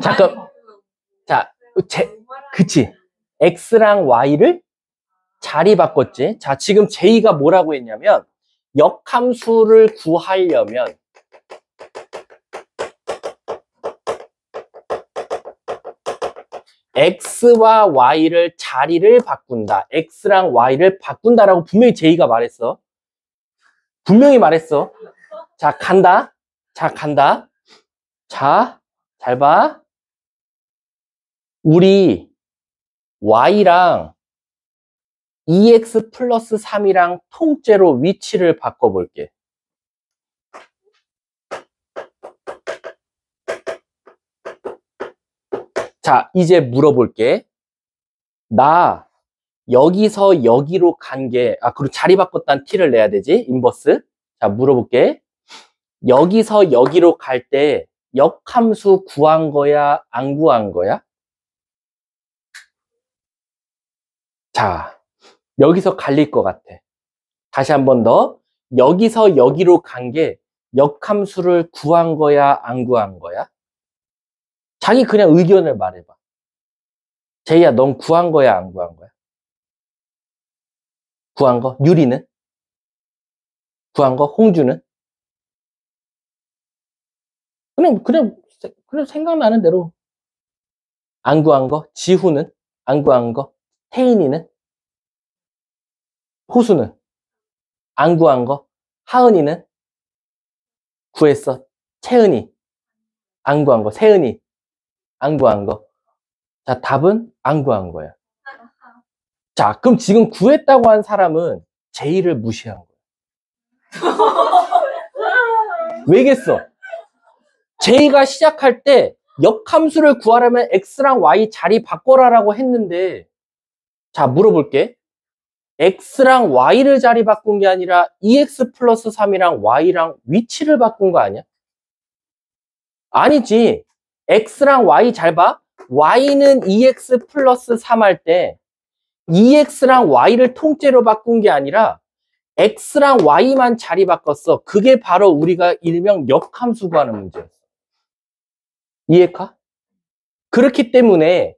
잠깐, 자, 그치. x랑 y를 자리 바꿨지. 자, 지금 제이가 뭐라고 했냐면, 역함수를 구하려면, x와 y를 자리를 바꾼다. x랑 y를 바꾼다라고 분명히 제이가 말했어. 분명히 말했어. 자, 간다. 자, 간다. 자, 잘 봐. 우리 y랑 2x 플러스 3이랑 통째로 위치를 바꿔볼게. 자, 이제 물어볼게. 나 여기서 여기로 간 게, 그리고 자리 바꿨다는 티를 내야 되지, 인버스. 자, 물어볼게. 여기서 여기로 갈 때 역함수 구한 거야, 안 구한 거야? 자, 여기서 갈릴 것 같아. 다시 한 번 더. 여기서 여기로 간 게 역함수를 구한 거야, 안 구한 거야? 자기 그냥 의견을 말해봐. 제이야, 넌 구한 거야, 안 구한 거야? 구한 거? 유리는? 구한 거? 홍주는? 그냥 생각나는 대로. 안 구한 거? 지후는? 안 구한 거? 태인이는? 호수는? 안 구한 거? 하은이는? 구했어. 채은이? 안 구한 거. 세은이? 안 구한 거. 자, 답은 안 구한 거야. 자, 그럼 지금 구했다고 한 사람은 제이를 무시한 거야. 왜겠어? 제이가 시작할 때 역함수를 구하려면 x랑 y 자리 바꿔라라고 했는데, 자, 물어볼게. x랑 y를 자리 바꾼 게 아니라 2x 플러스 3이랑 y랑 위치를 바꾼 거 아니야? 아니지. x랑 y 잘 봐. y는 2x 플러스 3 할 때 2x랑 y를 통째로 바꾼 게 아니라 x랑 y만 자리 바꿨어. 그게 바로 우리가 일명 역함수 구하는 문제였어. 이해가? 그렇기 때문에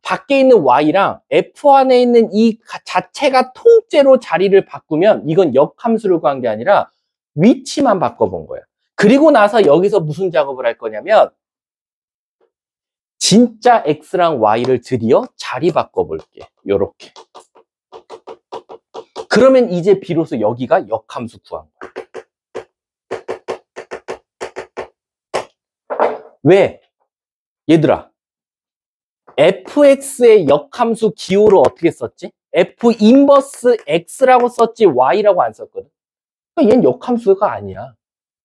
밖에 있는 y랑 f 안에 있는 이 자체가 통째로 자리를 바꾸면 이건 역함수를 구한 게 아니라 위치만 바꿔본 거야. 그리고 나서 여기서 무슨 작업을 할 거냐면 진짜 x랑 y를 드디어 자리 바꿔볼게. 요렇게. 그러면 이제 비로소 여기가 역함수 구한 거야. 왜? 얘들아, fx의 역함수 기호를 어떻게 썼지? f 인버스 x라고 썼지 y라고 안 썼거든. 그러니까 얘는 역함수가 아니야.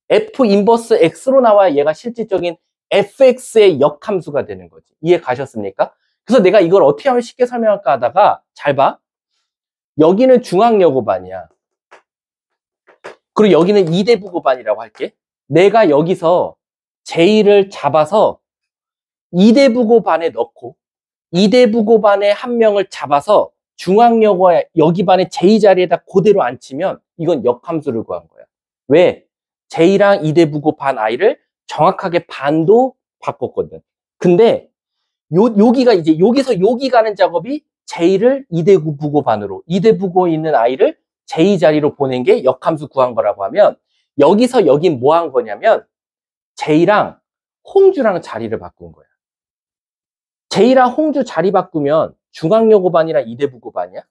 f 인버스 x로 나와야 얘가 실질적인 fx의 역함수가 되는 거지. 이해 가셨습니까? 그래서 내가 이걸 어떻게 하면 쉽게 설명할까 하다가 잘 봐. 여기는 중앙여고반이야. 그리고 여기는 이대부고반이라고 할게. 내가 여기서 j-를 잡아서 이대부고반에 넣고 이대부고반에 한 명을 잡아서 중앙여고 여기 반의 j 자리에다 그대로 앉히면 이건 역함수를 구한 거야. 왜? j랑 이대부고 반 i를 정확하게 반도 바꿨거든. 근데 여기가 이제 여기서 여기 가는 작업이 j를 이대부고 반으로 이대부고에 있는 i를 j 자리로 보낸 게 역함수 구한 거라고 하면 여기서 여긴 뭐 한 거냐면 j랑 홍주랑 자리를 바꾼 거야. j랑 홍주 자리 바꾸면 중앙여고반이랑 이대부고반이야?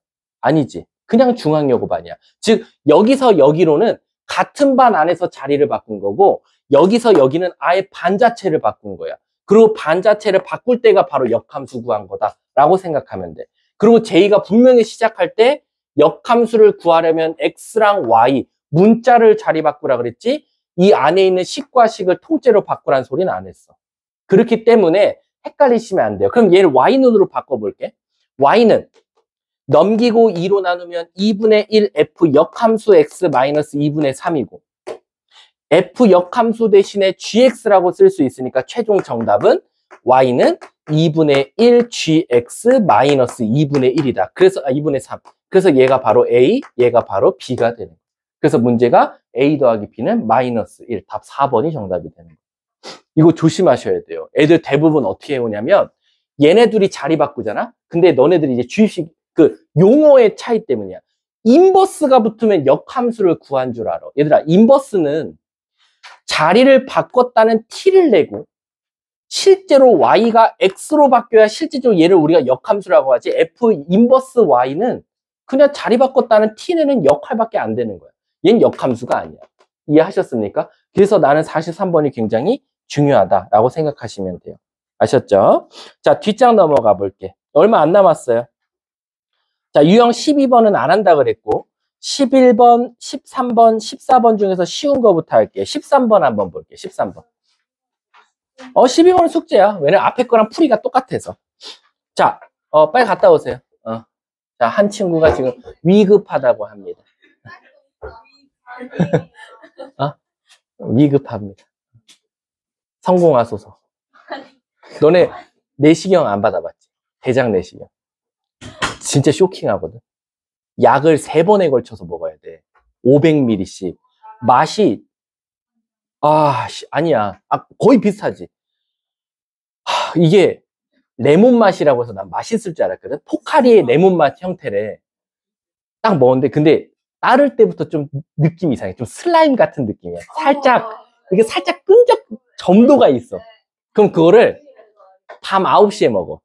아니지. 그냥 중앙여고반이야. 즉 여기서 여기로는 같은 반 안에서 자리를 바꾼 거고 여기서 여기는 아예 반 자체를 바꾼 거야. 그리고 반 자체를 바꿀 때가 바로 역함수 구한 거다라고 생각하면 돼. 그리고 j가 분명히 시작할 때 역함수를 구하려면 x랑 y 문자를 자리 바꾸라 그랬지 이 안에 있는 식과 식을 통째로 바꾸라는 소리는 안 했어. 그렇기 때문에 헷갈리시면 안 돼요. 그럼 얘를 y눈으로 바꿔볼게. y는 넘기고 2로 나누면 2분의 1 f 역함수 x 마이너스 2분의 3이고 f 역함수 대신에 gx라고 쓸 수 있으니까 최종 정답은 y는 2분의 1 gx 마이너스 2분의 1이다. 그래서 2분의 3. 그래서 얘가 바로 a, 얘가 바로 b가 되는 거예요. 그래서 문제가 a 더하기 b는 마이너스 1. 답 4번이 정답이 되는 거예요. 이거 조심하셔야 돼요. 애들 대부분 어떻게 해오냐면 얘네들이 자리 바꾸잖아? 근데 너네들이 이제 주입식 그 용어의 차이 때문이야. 인버스가 붙으면 역함수를 구한 줄 알아. 얘들아, 인버스는 자리를 바꿨다는 t를 내고 실제로 y가 x로 바뀌어야 실질적으로 얘를 우리가 역함수라고 하지 f 인버스 y는 그냥 자리 바꿨다는 t 내는 역할밖에 안 되는 거야. 얘는 역함수가 아니야. 이해하셨습니까? 그래서 나는 43번이 굉장히 중요하다라고 생각하시면 돼요. 아셨죠? 자, 뒷장 넘어가 볼게. 얼마 안 남았어요. 자, 유형 12번은 안 한다 그랬고 11번, 13번, 14번 중에서 쉬운 거부터 할게요. 13번 한번 볼게요. 13번. 12번은 숙제야. 왜냐면 앞에 거랑 풀이가 똑같아서. 자, 빨리 갔다 오세요. 자, 한 친구가 지금 위급하다고 합니다. 위급합니다. 성공하소서. 너네 내시경 안 받아봤지? 대장 내시경. 진짜 쇼킹하거든. 약을 3번에 걸쳐서 먹어야 돼. 500ml씩. 맛이 아니야. 거의 비슷하지. 이게 레몬 맛이라고 해서 난 맛있을 줄 알았거든. 포카리의 레몬 맛 형태래. 딱 먹었는데 근데 따를 때부터 좀 느낌이 이상해. 좀 슬라임 같은 느낌이야. 이게 살짝 끈적 점도가 있어. 그럼 그거를 밤 9시에 먹어.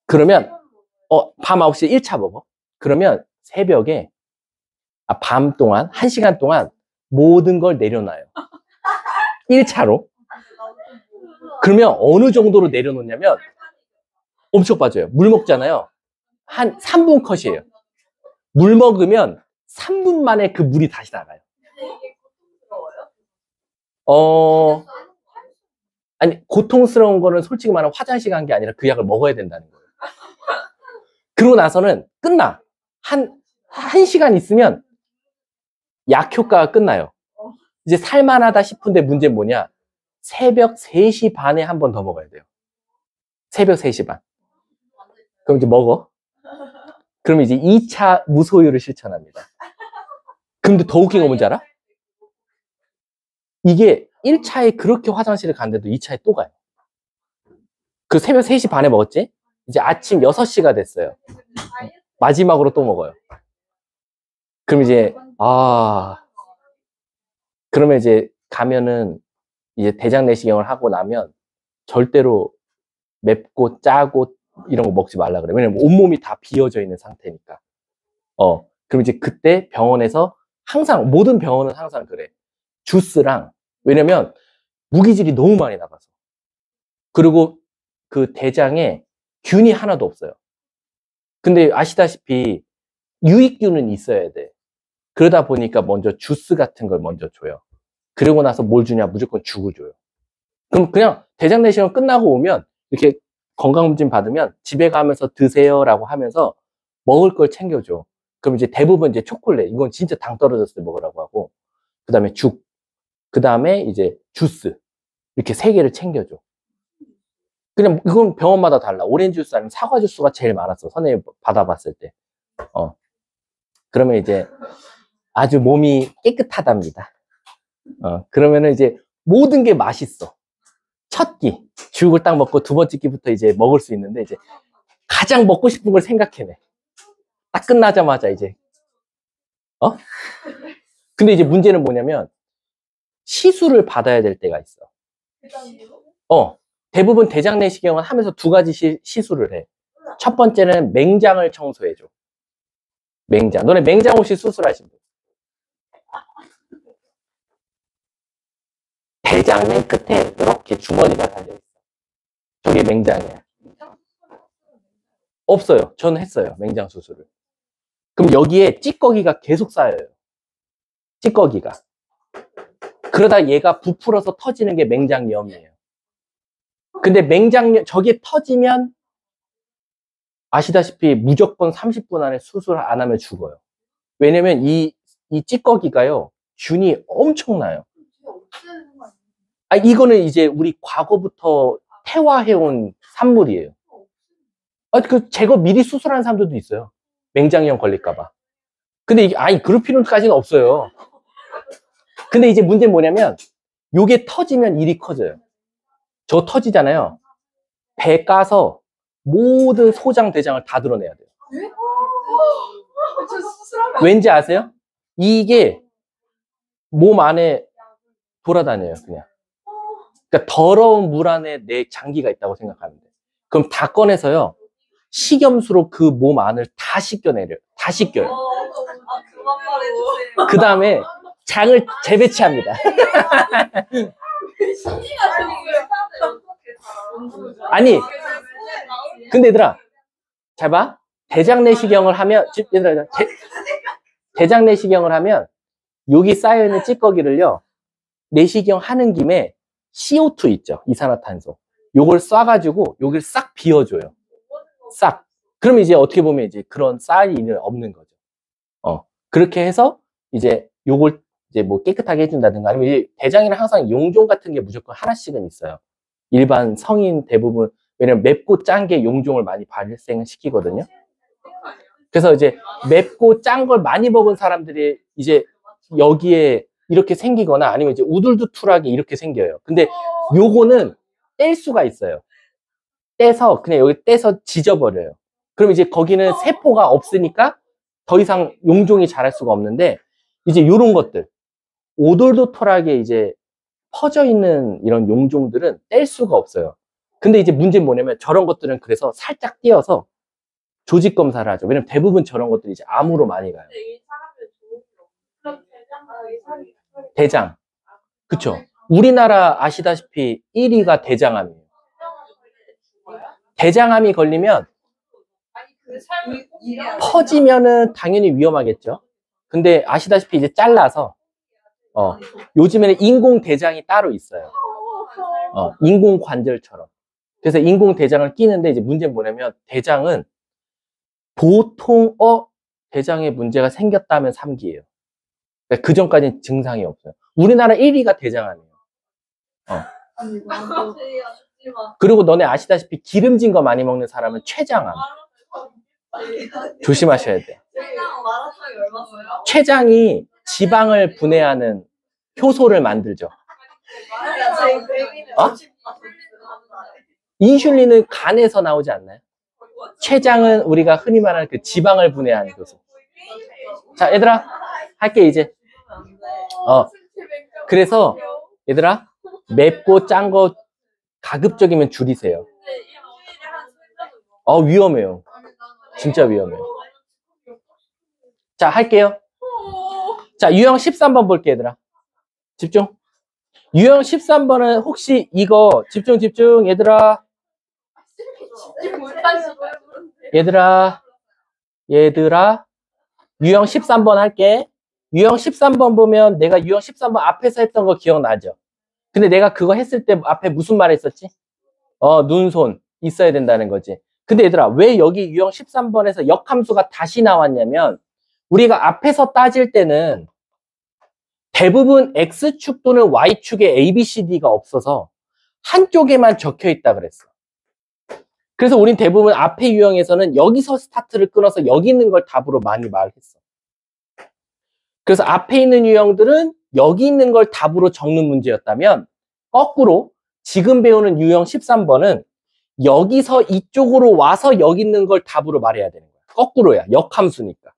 그러면 밤 9시에 1차 먹어. 그러면 새벽에 밤 동안 1시간 동안 모든 걸 내려놔요. 1차로. 그러면 어느 정도로 내려놓냐면 엄청 빠져요. 물 먹잖아요. 한 3분 컷이에요. 물 먹으면 3분 만에 그 물이 다시 나가요. 아니, 고통스러운 거는 솔직히 말하면 화장실 간 게 아니라 그 약을 먹어야 된다는 거예요. 그러고 나서는 끝나. 한 시간 있으면 약 효과가 끝나요. 이제 살만하다 싶은데 문제는 뭐냐? 새벽 3시 반에 한 번 더 먹어야 돼요. 새벽 3시 반. 그럼 이제 먹어. 그럼 이제 2차 무소유를 실천합니다. 근데 더 웃긴 거 뭔지 알아? 이게 1차에 그렇게 화장실을 갔는데도 2차에 또 가요. 그 새벽 3시 반에 먹었지? 이제 아침 6시가 됐어요. 마지막으로 또 먹어요. 그럼 이제, 그러면 이제 가면은 이제 대장 내시경을 하고 나면 절대로 맵고 짜고 이런 거 먹지 말라 그래. 왜냐면 온몸이 다 비어져 있는 상태니까. 그럼 이제 그때 병원에서 항상, 모든 병원은 항상 그래. 주스랑, 왜냐면 무기질이 너무 많이 나가서. 그리고 그 대장에 균이 하나도 없어요. 근데 아시다시피 유익균은 있어야 돼. 그러다 보니까 먼저 주스 같은 걸 먼저 줘요. 그러고 나서 뭘 주냐? 무조건 죽을 줘요. 그럼 그냥 대장 내시경 끝나고 오면 이렇게 건강검진 받으면 집에 가면서 드세요라고 하면서 먹을 걸 챙겨줘. 그럼 이제 대부분 이제 초콜릿, 이건 진짜 당 떨어졌을 때 먹으라고 하고, 그 다음에 죽, 그 다음에 이제 주스, 이렇게 3개를 챙겨줘. 그냥 이건 병원마다 달라. 오렌지 주스 아니면 사과 주스가 제일 많았어. 선생님이 받아봤을 때. 그러면 이제 아주 몸이 깨끗하답니다. 그러면은 이제 모든 게 맛있어. 첫 끼, 죽을 딱 먹고 두 번째 끼부터 이제 먹을 수 있는데, 이제 가장 먹고 싶은 걸 생각해내. 딱 끝나자마자 이제, 근데 이제 문제는 뭐냐면, 시술을 받아야 될 때가 있어. 대부분 대장 내시경은 하면서 2가지 시술을 해. 첫 번째는 맹장을 청소해줘. 맹장. 너네 맹장 혹시 수술하신 분? 대장 맨 끝에 이렇게 주머니가 달려있어. 저게 맹장이야. 없어요. 저는 했어요. 맹장 수술을. 그럼 여기에 찌꺼기가 계속 쌓여요. 찌꺼기가. 그러다 얘가 부풀어서 터지는 게 맹장염이에요. 근데 저게 터지면 아시다시피 무조건 30분 안에 수술 안 하면 죽어요. 왜냐면 이 찌꺼기가요, 균이 엄청나요. 이거는 이제 우리 과거부터 태화해온 산물이에요. 그 제거 미리 수술한 사람들도 있어요. 맹장염 걸릴까봐. 근데 이게, 그럴 필요까지는 없어요. 근데 이제 문제는 뭐냐면, 요게 터지면 일이 커져요. 저거 터지잖아요. 배 까서 모든 소장, 대장을 다 드러내야 돼요. 왠지 아세요? 이게 몸 안에 돌아다녀요, 그냥. 그러니까 더러운 물 안에 내 장기가 있다고 생각하면 돼요. 그럼 다 꺼내서요, 식염수로 그 몸 안을 다 씻겨내려요. 다 씻겨요. 그만 말해주세요. 그 다음에 장을 재배치합니다. 아니, 근데 얘들아, 잘 봐. 대장 내시경을 하면, 얘들아, 대장 내시경을 하면 여기 쌓여있는 찌꺼기를요, 내시경 하는 김에 CO2 있죠, 이산화탄소. 요걸 쏴가지고 여기를 싹 비워줘요. 싹. 그러면 이제 어떻게 보면 이제 그런 쌀이 없는 거죠. 그렇게 해서 이제 요걸 이제 뭐 깨끗하게 해준다든가, 아니면 이제 대장에는 항상 용종 같은 게 무조건 하나씩은 있어요. 일반 성인 대부분, 왜냐면 맵고 짠 게 용종을 많이 발생시키거든요. 그래서 이제 맵고 짠 걸 많이 먹은 사람들이 이제 여기에 이렇게 생기거나, 아니면 이제 우둘두툴하게 이렇게 생겨요. 근데 요거는 뗄 수가 있어요. 떼서 그냥 여기 떼서 지져버려요. 그럼 이제 거기는 세포가 없으니까 더 이상 용종이 자랄 수가 없는데, 이제 요런 것들 오돌도돌하게 이제 퍼져 있는 이런 용종들은 뗄 수가 없어요. 근데 이제 문제는 뭐냐면, 저런 것들은 그래서 살짝 띄어서 조직 검사를 하죠. 왜냐면 대부분 저런 것들이 이제 암으로 많이 가요. 대장. 그쵸. 우리나라 아시다시피 1위가 대장암이에요. 대장암이 걸리면 퍼지면은 당연히 위험하겠죠. 근데 아시다시피 이제 잘라서, 요즘에는 인공 대장이 따로 있어요. 인공 관절처럼. 그래서 인공 대장을 끼는데, 이제 문제는 뭐냐면, 대장은 보통, 대장에 문제가 생겼다면 3기예요. 그러니까 그 전까지는 증상이 없어요. 우리나라 1위가 대장암이에요. 제이야 죽지 마. 그리고 너네 아시다시피 기름진 거 많이 먹는 사람은 췌장암. 조심하셔야 돼. 제이랑 마라탕이 얼마예요? 췌장이 지방을 분해하는 효소를 만들죠. 제이 베이비는 어? 인슐린은 간에서 나오지 않나요? 췌장은 우리가 흔히 말하는 그 지방을 분해하는 효소. 자, 얘들아, 할게, 이제. 그래서, 얘들아, 맵고 짠 거 가급적이면 줄이세요. 위험해요. 진짜 위험해요. 자, 할게요. 자, 유형 13번 볼게, 얘들아. 집중. 유형 13번은 혹시 이거, 집중, 얘들아. 유형 13번 할게. 유형 13번 보면 내가 유형 13번 앞에서 했던 거 기억나죠? 근데 내가 그거 했을 때 앞에 무슨 말 했었지? 눈, 손 있어야 된다는 거지. 근데 얘들아, 왜 여기 유형 13번에서 역함수가 다시 나왔냐면 우리가 앞에서 따질 때는 대부분 X축 또는 Y축에 A, B, C, D가 없어서 한쪽에만 적혀 있다 그랬어. 그래서 우린 대부분 앞에 유형에서는 여기서 스타트를 끊어서 여기 있는 걸 답으로 많이 말했어. 그래서 앞에 있는 유형들은 여기 있는 걸 답으로 적는 문제였다면 거꾸로 지금 배우는 유형 13번은 여기서 이쪽으로 와서 여기 있는 걸 답으로 말해야 되는 거야. 거꾸로야. 역함수니까.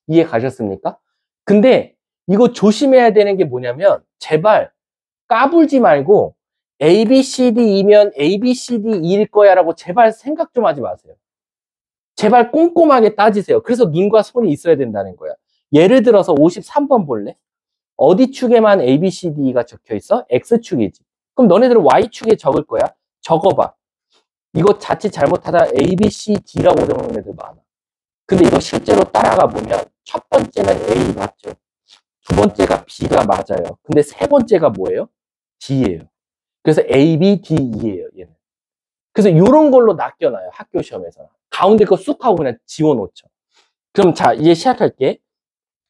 이해 가셨습니까? 근데 이거 조심해야 되는 게 뭐냐면 제발 까불지 말고 A, B, C, D이면 A, B, C, D일 거야 라고 제발 생각 좀 하지 마세요. 제발 꼼꼼하게 따지세요. 그래서 눈과 손이 있어야 된다는 거야. 예를 들어서 53번 볼래? 어디 축에만 A, B, C, D가 적혀 있어? X축이지. 그럼 너네들은 Y축에 적을 거야. 적어봐. 이거 자칫 잘못하다 A, B, C, D라고 적는 애들 많아. 근데 이거 실제로 따라가 보면 첫 번째는 A 맞죠? 두 번째가 B가 맞아요. 근데 세 번째가 뭐예요? D예요. 그래서 A, B, D, E예요. 얘는. 그래서 이런 걸로 낚여놔요. 학교 시험에서. 가운데 거 쑥 하고 그냥 지워놓죠. 그럼 자, 이제 시작할게.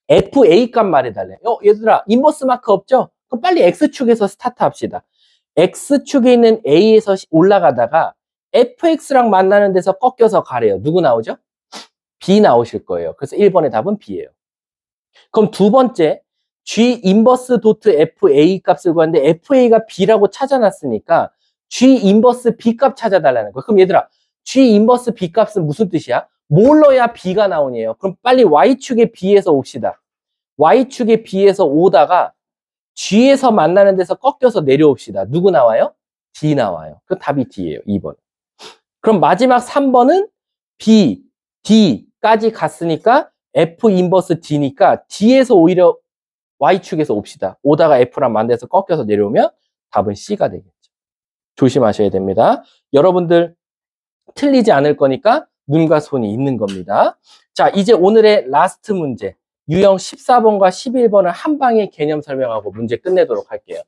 FA 값 말해달래. 얘들아, 인버스 마크 없죠? 그럼 빨리 X축에서 스타트 합시다. X축에 있는 A에서 올라가다가 FX랑 만나는 데서 꺾여서 가래요. 누구 나오죠? B 나오실 거예요. 그래서 1번의 답은 B예요. 그럼 두 번째, G 인버스 도트 FA 값을 구하는데 FA가 B라고 찾아놨으니까 G 인버스 B 값 찾아달라는 거예요. 그럼 얘들아, G 인버스 B 값은 무슨 뜻이야? 뭘 넣어야 B가 나오네요. 그럼 빨리 Y축의 B에서 옵시다. Y축의 B에서 오다가 G에서 만나는 데서 꺾여서 내려옵시다. 누구 나와요? D 나와요. 그 답이 D예요. 2번. 그럼 마지막 3번은 B, D까지 갔으니까 F 인버스 D니까 D에서 오히려 Y축에서 옵시다. 오다가 F랑 만나서 꺾여서 내려오면 답은 C가 되겠죠. 조심하셔야 됩니다. 여러분들 틀리지 않을 거니까 눈과 손이 있는 겁니다. 자, 이제 오늘의 라스트 문제. 유형 14번과 11번을 한 방에 개념 설명하고 문제 끝내도록 할게요.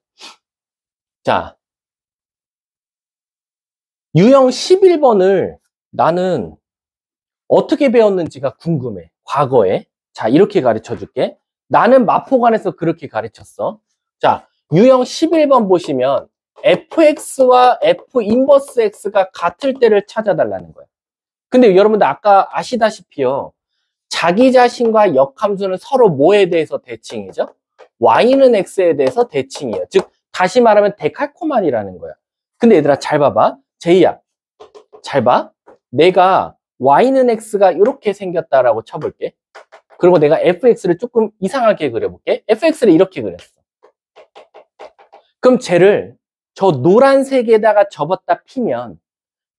자, 유형 11번을 나는 어떻게 배웠는지가 궁금해. 과거에. 자, 이렇게 가르쳐 줄게. 나는 마포관에서 그렇게 가르쳤어. 자, 유형 11번 보시면 fx와 f 인버스 x가 같을 때를 찾아달라는 거예요. 근데 여러분들 아까 아시다시피요. 자기 자신과 역함수는 서로 뭐에 대해서 대칭이죠? y는 x에 대해서 대칭이에요. 즉 다시 말하면 데칼코마니라는 거야. 근데 얘들아 잘 봐봐. 제이야 잘 봐. 내가 y는 x가 이렇게 생겼다라고 쳐볼게. 그리고 내가 fx를 조금 이상하게 그려볼게. fx를 이렇게 그렸어. 그럼 쟤를 저 노란색에다가 접었다 피면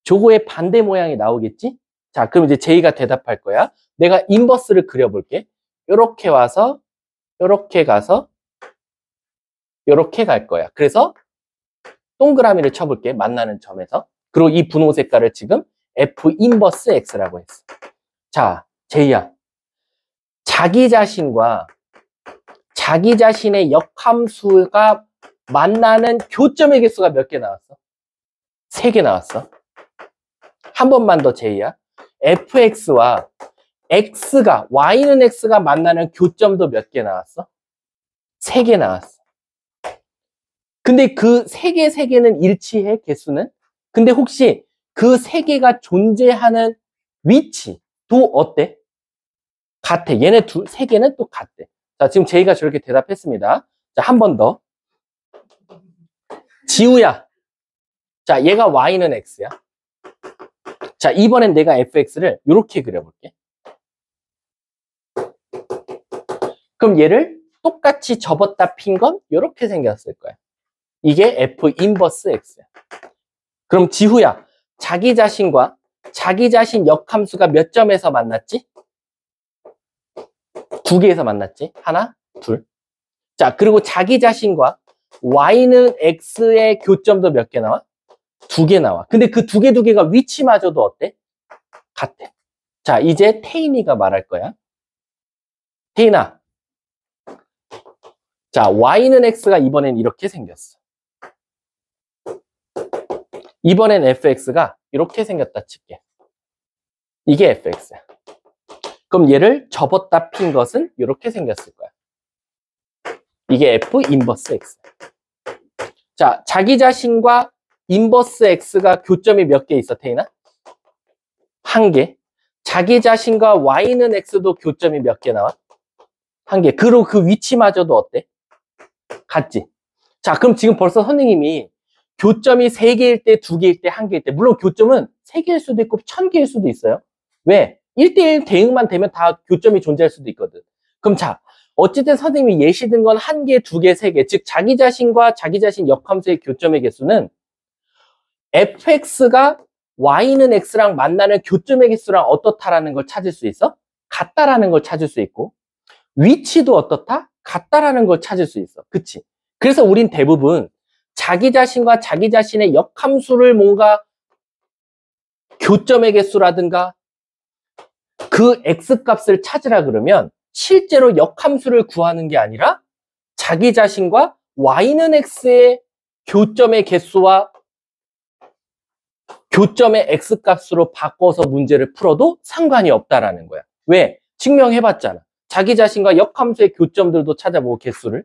저거의 반대 모양이 나오겠지? 자, 그럼 이제 제이가 대답할 거야. 내가 인버스를 그려볼게. 요렇게 와서 요렇게 가서 요렇게 갈 거야. 그래서 동그라미를 쳐볼게. 만나는 점에서. 그리고 이 분홍 색깔을 지금 F 인버스 X라고 했어. 자, 제이야. 자기 자신과 자기 자신의 역함수가 만나는 교점의 개수가 몇 개 나왔어? 3개 나왔어. 한 번만 더 제이야. fx와 x가 y는 x가 만나는 교점도 몇 개 나왔어? 3개 나왔어. 근데 그 세 개는 일치해, 개수는? 근데 혹시 그 세 개가 존재하는 위치도 어때? 같아. 얘네 세 개는 또 같대. 자, 지금 제이가 저렇게 대답했습니다. 자, 한 번 더. 지우야. 자, 얘가 y는 x야. 자, 이번엔 내가 fx를 이렇게 그려볼게. 그럼 얘를 똑같이 접었다 핀 건 이렇게 생겼을 거야. 이게 f 인버스 x야. 그럼 지후야, 자기 자신과 자기 자신 역함수가 몇 점에서 만났지? 두 개에서 만났지? 하나, 둘. 자, 그리고 자기 자신과 y는 x의 교점도 몇 개 나와? 두 개 나와. 근데 그 두 개가 위치마저도 어때? 같아. 자, 이제 태인이가 말할 거야. 태인아. 자, y는 x가 이번엔 이렇게 생겼어. 이번엔 fx가 이렇게 생겼다 칠게. 이게 fx야. 그럼 얘를 접었다 핀 것은 이렇게 생겼을 거야. 이게 f 인버스 x. 자, 자기 자신과 인버스 x가 교점이 몇 개 있어, 태인아? 한 개. 자기 자신과 y는 x도 교점이 몇 개 나와? 한 개. 그리고 그 위치마저도 어때? 같지? 자, 그럼 지금 벌써 선생님이 교점이 3개일 때, 2개일 때, 1개일 때, 물론 교점은 3개일 수도 있고 1000개일 수도 있어요. 왜? 1대1 대응만 되면 다 교점이 존재할 수도 있거든. 그럼 자, 어쨌든 선생님이 예시 든 건 1개, 2개, 3개, 즉 자기 자신과 자기 자신 역함수의 교점의 개수는 fx가 y는 x랑 만나는 교점의 개수랑 어떻다라는 걸 찾을 수 있어? 같다라는 걸 찾을 수 있고, 위치도 어떻다? 같다라는 걸 찾을 수 있어. 그치? 그래서 우린 대부분 자기 자신과 자기 자신의 역함수를 뭔가 교점의 개수라든가 그 x값을 찾으라 그러면 실제로 역함수를 구하는 게 아니라 자기 자신과 y는 x의 교점의 개수와 교점의 x값으로 바꿔서 문제를 풀어도 상관이 없다라는 거야. 왜? 증명해봤잖아. 자기 자신과 역함수의 교점들도 찾아보고 개수를,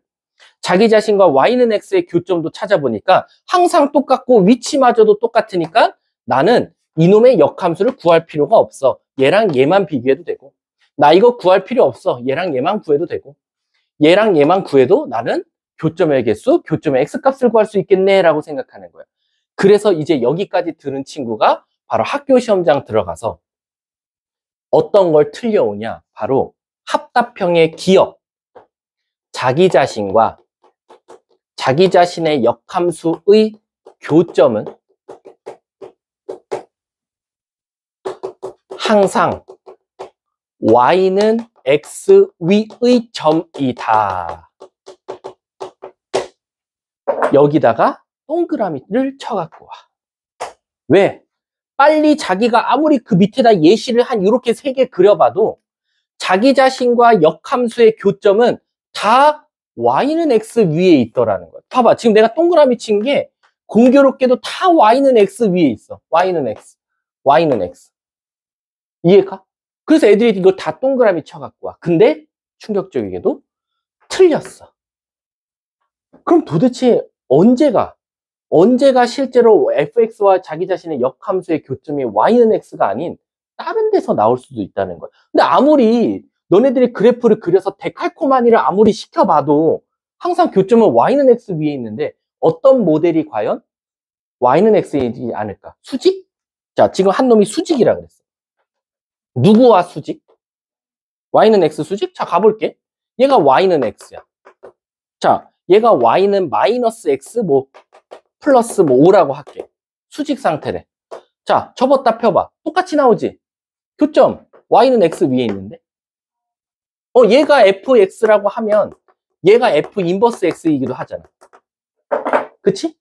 자기 자신과 y는 x의 교점도 찾아보니까 항상 똑같고 위치마저도 똑같으니까 나는 이놈의 역함수를 구할 필요가 없어. 얘랑 얘만 비교해도 되고, 나 이거 구할 필요 없어. 얘랑 얘만 구해도 되고, 얘랑 얘만 구해도 나는 교점의 개수, 교점의 x값을 구할 수 있겠네 라고 생각하는 거야. 그래서 이제 여기까지 들은 친구가 바로 학교 시험장 들어가서 어떤 걸 틀려오냐, 바로 합답형의 기억, 자기 자신과 자기 자신의 역함수의 교점은 항상 y는 x 위의 점이다. 여기다가 동그라미를 쳐갖고 와. 왜? 빨리 자기가 아무리 그 밑에다 예시를 한 이렇게 3개 그려봐도 자기 자신과 역함수의 교점은 다 y는 x 위에 있더라는 거야. 봐봐. 지금 내가 동그라미 친 게 공교롭게도 다 y는 x 위에 있어. y는 x. y는 x. 이해가? 그래서 애들이 이거 다 동그라미 쳐갖고 와. 근데 충격적이게도 틀렸어. 그럼 도대체 언제가 실제로 fx와 자기 자신의 역함수의 교점이 y는 x가 아닌 다른 데서 나올 수도 있다는 거야. 근데 아무리 너네들이 그래프를 그려서 데칼코마니를 아무리 시켜봐도 항상 교점은 y는 x 위에 있는데 어떤 모델이 과연 y는 x이지 않을까? 수직? 자, 지금 한 놈이 수직이라 그랬어. 누구와 수직? y는 x 수직? 자, 가볼게. 얘가 y는 x야. 자, 얘가 y는 마이너스 x 플러스 5라고 할게. 수직 상태래. 자, 접었다 펴봐. 똑같이 나오지? 교점 y는 x 위에 있는데 얘가 fx라고 하면 얘가 f 인버스 x이기도 하잖아. 그치?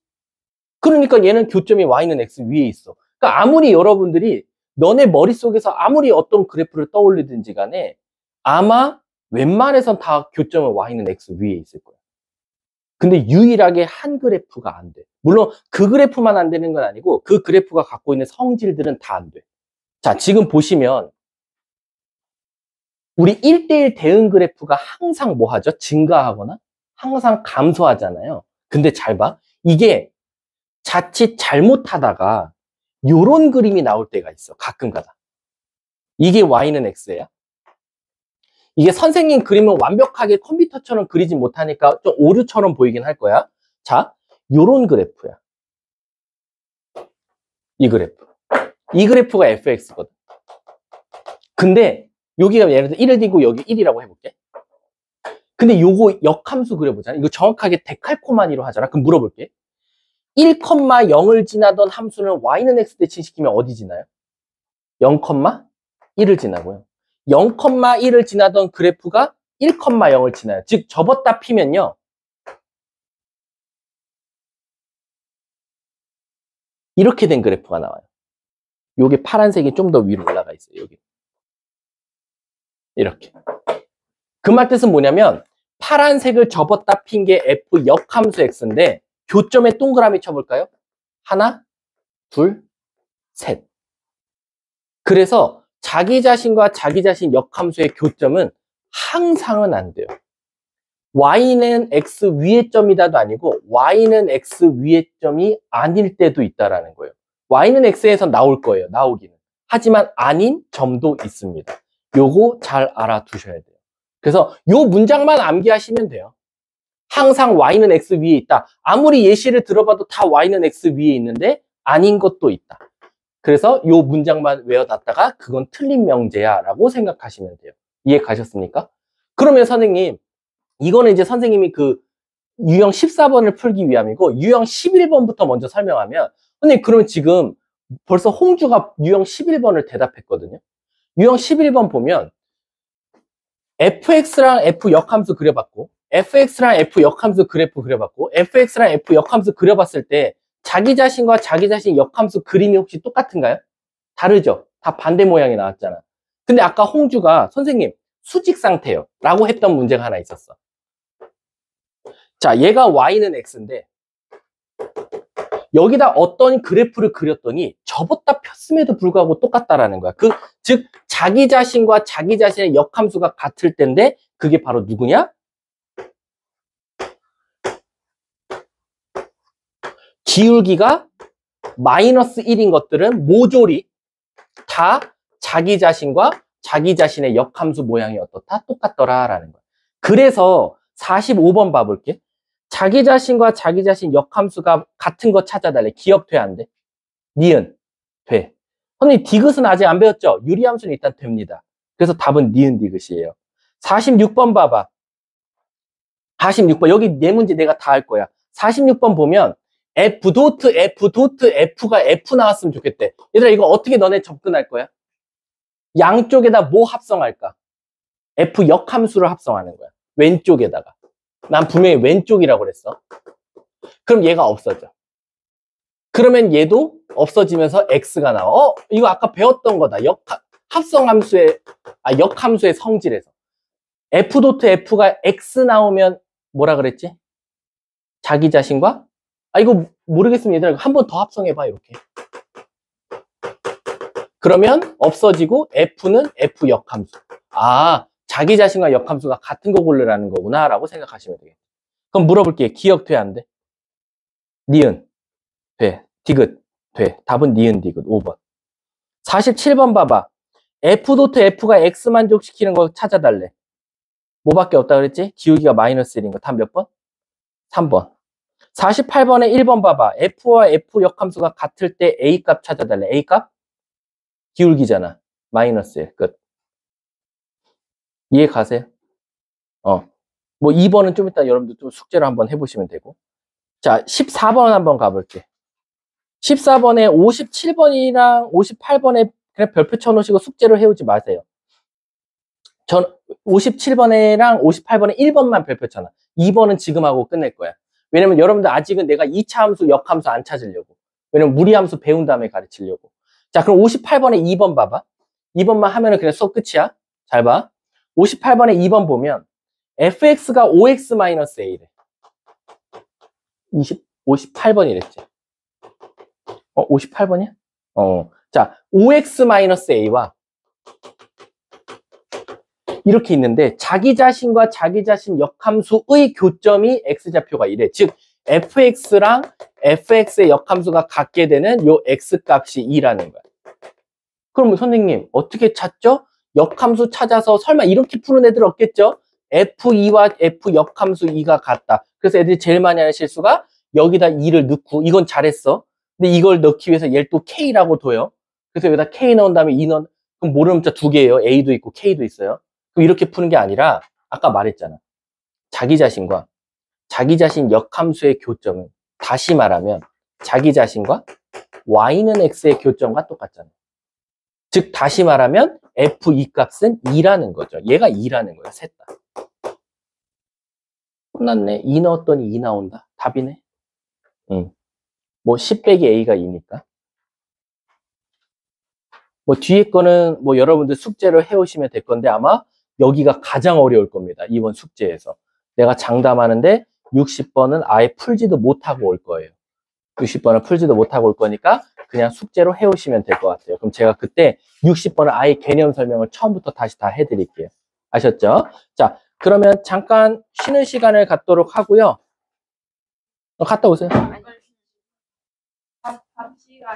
그러니까 얘는 교점이 y는 x 위에 있어. 그러니까 아무리 여러분들이 너네 머릿속에서 아무리 어떤 그래프를 떠올리든지 간에 아마 웬만해선 다 교점은 y는 x 위에 있을 거야. 근데 유일하게 한 그래프가 안 돼. 물론 그 그래프만 안 되는 건 아니고 그 그래프가 갖고 있는 성질들은 다 안 돼. 자, 지금 보시면 우리 1대1 대응 그래프가 항상 뭐 하죠? 증가하거나 항상 감소하잖아요. 근데 잘 봐. 이게 자칫 잘못하다가 요런 그림이 나올 때가 있어. 가끔가다. 이게 y는 x야. 이게 선생님 그림을 완벽하게 컴퓨터처럼 그리지 못하니까 좀 오류처럼 보이긴 할 거야. 자, 요런 그래프야. 이 그래프. 이 그래프가 fx거든. 근데 여기가 예를 들어 1을 띄고 여기 1이라고 해볼게. 근데 요거 역함수 그려보잖아. 이거 정확하게 데칼코마니로 하잖아. 그럼 물어볼게. 1,0을 지나던 함수는 y는 x 대칭시키면 어디 지나요? 0,1을 지나고요. 0,1을 지나던 그래프가 1,0을 지나요. 즉 접었다 피면요. 이렇게 된 그래프가 나와요. 요게 파란색이 좀 더 위로 올라가 있어요. 여기. 이렇게. 그 말 뜻은 뭐냐면 파란색을 접었다 핀 게 f 역함수 x인데 교점에 동그라미 쳐볼까요? 하나, 둘, 셋. 그래서 자기 자신과 자기 자신 역함수의 교점은 항상은 안 돼요. y는 x 위의 점이다도 아니고 y는 x 위의 점이 아닐 때도 있다라는 거예요. y는 x에서 나올 거예요. 나오기는. 하지만 아닌 점도 있습니다. 요거 잘 알아두셔야 돼요. 그래서 요 문장만 암기하시면 돼요. 항상 y는 x 위에 있다. 아무리 예시를 들어봐도 다 y는 x 위에 있는데 아닌 것도 있다. 그래서 요 문장만 외워놨다가 그건 틀린 명제야 라고 생각하시면 돼요. 이해 가셨습니까? 그러면 선생님, 이거는 이제 선생님이 그 유형 14번을 풀기 위함이고 유형 11번부터 먼저 설명하면 선생님 그러면 지금 벌써 홍주가 유형 11번을 대답했거든요. 유형 11번 보면 fx랑 f 역함수 그려봤고 fx랑 f 역함수 그래프 그려봤고 fx랑 f 역함수 그려봤을 때 자기 자신과 자기 자신 역함수 그림이 혹시 똑같은가요? 다르죠? 다 반대 모양이 나왔잖아. 근데 아까 홍주가 선생님 수직 상태요 라고 했던 문제가 하나 있었어. 자, 얘가 y는 x인데 여기다 어떤 그래프를 그렸더니 접었다 폈음에도 불구하고 똑같다라는 거야. 즉 자기 자신과 자기 자신의 역함수가 같을 텐데 그게 바로 누구냐? 기울기가 마이너스 1인 것들은 모조리 다 자기 자신과 자기 자신의 역함수 모양이 어떻다? 똑같더라라는 거야. 그래서 45번 봐볼게. 자기 자신과 자기 자신 역함수가 같은 거 찾아달래. 기억 돼, 안 돼? 니은, 돼. 선생님, 디귿은 아직 안 배웠죠? 유리함수는 일단 됩니다. 그래서 답은 니은 디귿이에요. 46번 봐봐. 46번. 여기 네 문제 내가 다 할 거야. 46번 보면 F 도트, F 도트, F가 F 나왔으면 좋겠대. 얘들아, 이거 어떻게 너네 접근할 거야? 양쪽에다 뭐 합성할까? F 역함수를 합성하는 거야. 왼쪽에다가. 난 분명히 왼쪽이라고 그랬어. 그럼 얘가 없어져. 그러면 얘도 없어지면서 X가 나와. 이거 아까 배웠던 거다. 역함수의 성질에서. F 도트 F가 X 나오면 뭐라 그랬지? 자기 자신과? 이거 모르겠으면 얘들아 한 번 더 합성해봐, 이렇게. 그러면 없어지고 F는 F 역함수. 자기 자신과 역함수가 같은 거 고르라는 거구나 라고 생각하시면 되겠다. 그럼 물어볼게요. 기억 돼, 안 돼? 니은, 돼. 디귿, 돼. 답은 니은 디귿 5번. 47번 봐봐. F 도트 F가 X 만족시키는 거 찾아달래. 뭐밖에 없다 그랬지? 기울기가 마이너스 1인 거. 답 몇 번? 3번. 48번에 1번 봐봐. F와 F 역함수가 같을 때 A 값 찾아달래. A 값? 기울기잖아. 마이너스 1. 끝. 이해 가세요? 뭐 2번은 좀 이따 여러분들 좀 숙제를 한번 해보시면 되고. 자, 14번 한번 가볼게. 14번에 57번이랑 58번에 그냥 별표 쳐놓으시고 숙제를 해오지 마세요. 전 57번에랑 58번에 1번만 별표 쳐놔. 2번은 지금 하고 끝낼 거야. 왜냐면 여러분들 아직은 내가 2차 함수, 역함수 안 찾으려고. 왜냐면 무리함수 배운 다음에 가르치려고. 자, 그럼 58번에 2번 봐봐. 2번만 하면은 그냥 수업 끝이야. 잘 봐. 58번에 2번 보면 fx가 5x-a래. 58번이랬지. 58번이야? 자, 5x-a와 이렇게 있는데 자기 자신과 자기 자신 역함수의 교점이 x좌표가 이래. 즉 fx랑 fx의 역함수가 같게 되는 요 x값이 2라는 거야. 그럼 선생님 어떻게 찾죠? 역함수 찾아서 설마 이렇게 푸는 애들 없겠죠? f2와 f 역함수 2가 같다. 그래서 애들이 제일 많이 하는 실수가 여기다 2를 넣고, 이건 잘했어. 근데 이걸 넣기 위해서 얘를 또 k라고 둬요. 그래서 여기다 k 넣은 다음에 2 넣은, 그럼 모르는 문자 두 개예요. a도 있고 k도 있어요. 그럼 이렇게 푸는 게 아니라 아까 말했잖아. 자기 자신과 자기 자신 역함수의 교점은, 다시 말하면 자기 자신과 y는 x의 교점과 똑같잖아. 즉 다시 말하면 f2 값은 2라는 거죠. 얘가 2라는 거야. 셋 다. 끝났네. 2 넣었더니 2 나온다. 답이네. 뭐 10 빼기 a가 2니까. 뭐 뒤에 거는 뭐 여러분들 숙제로 해오시면 될 건데 아마 여기가 가장 어려울 겁니다. 이번 숙제에서. 내가 장담하는데 60번은 아예 풀지도 못하고 올 거예요. 60번을 풀지도 못하고 올 거니까 그냥 숙제로 해오시면 될 것 같아요. 그럼 제가 그때 60번을 아예 개념 설명을 처음부터 다시 다 해드릴게요. 아셨죠? 자, 그러면 잠깐 쉬는 시간을 갖도록 하고요. 갔다 오세요. 밥 시간.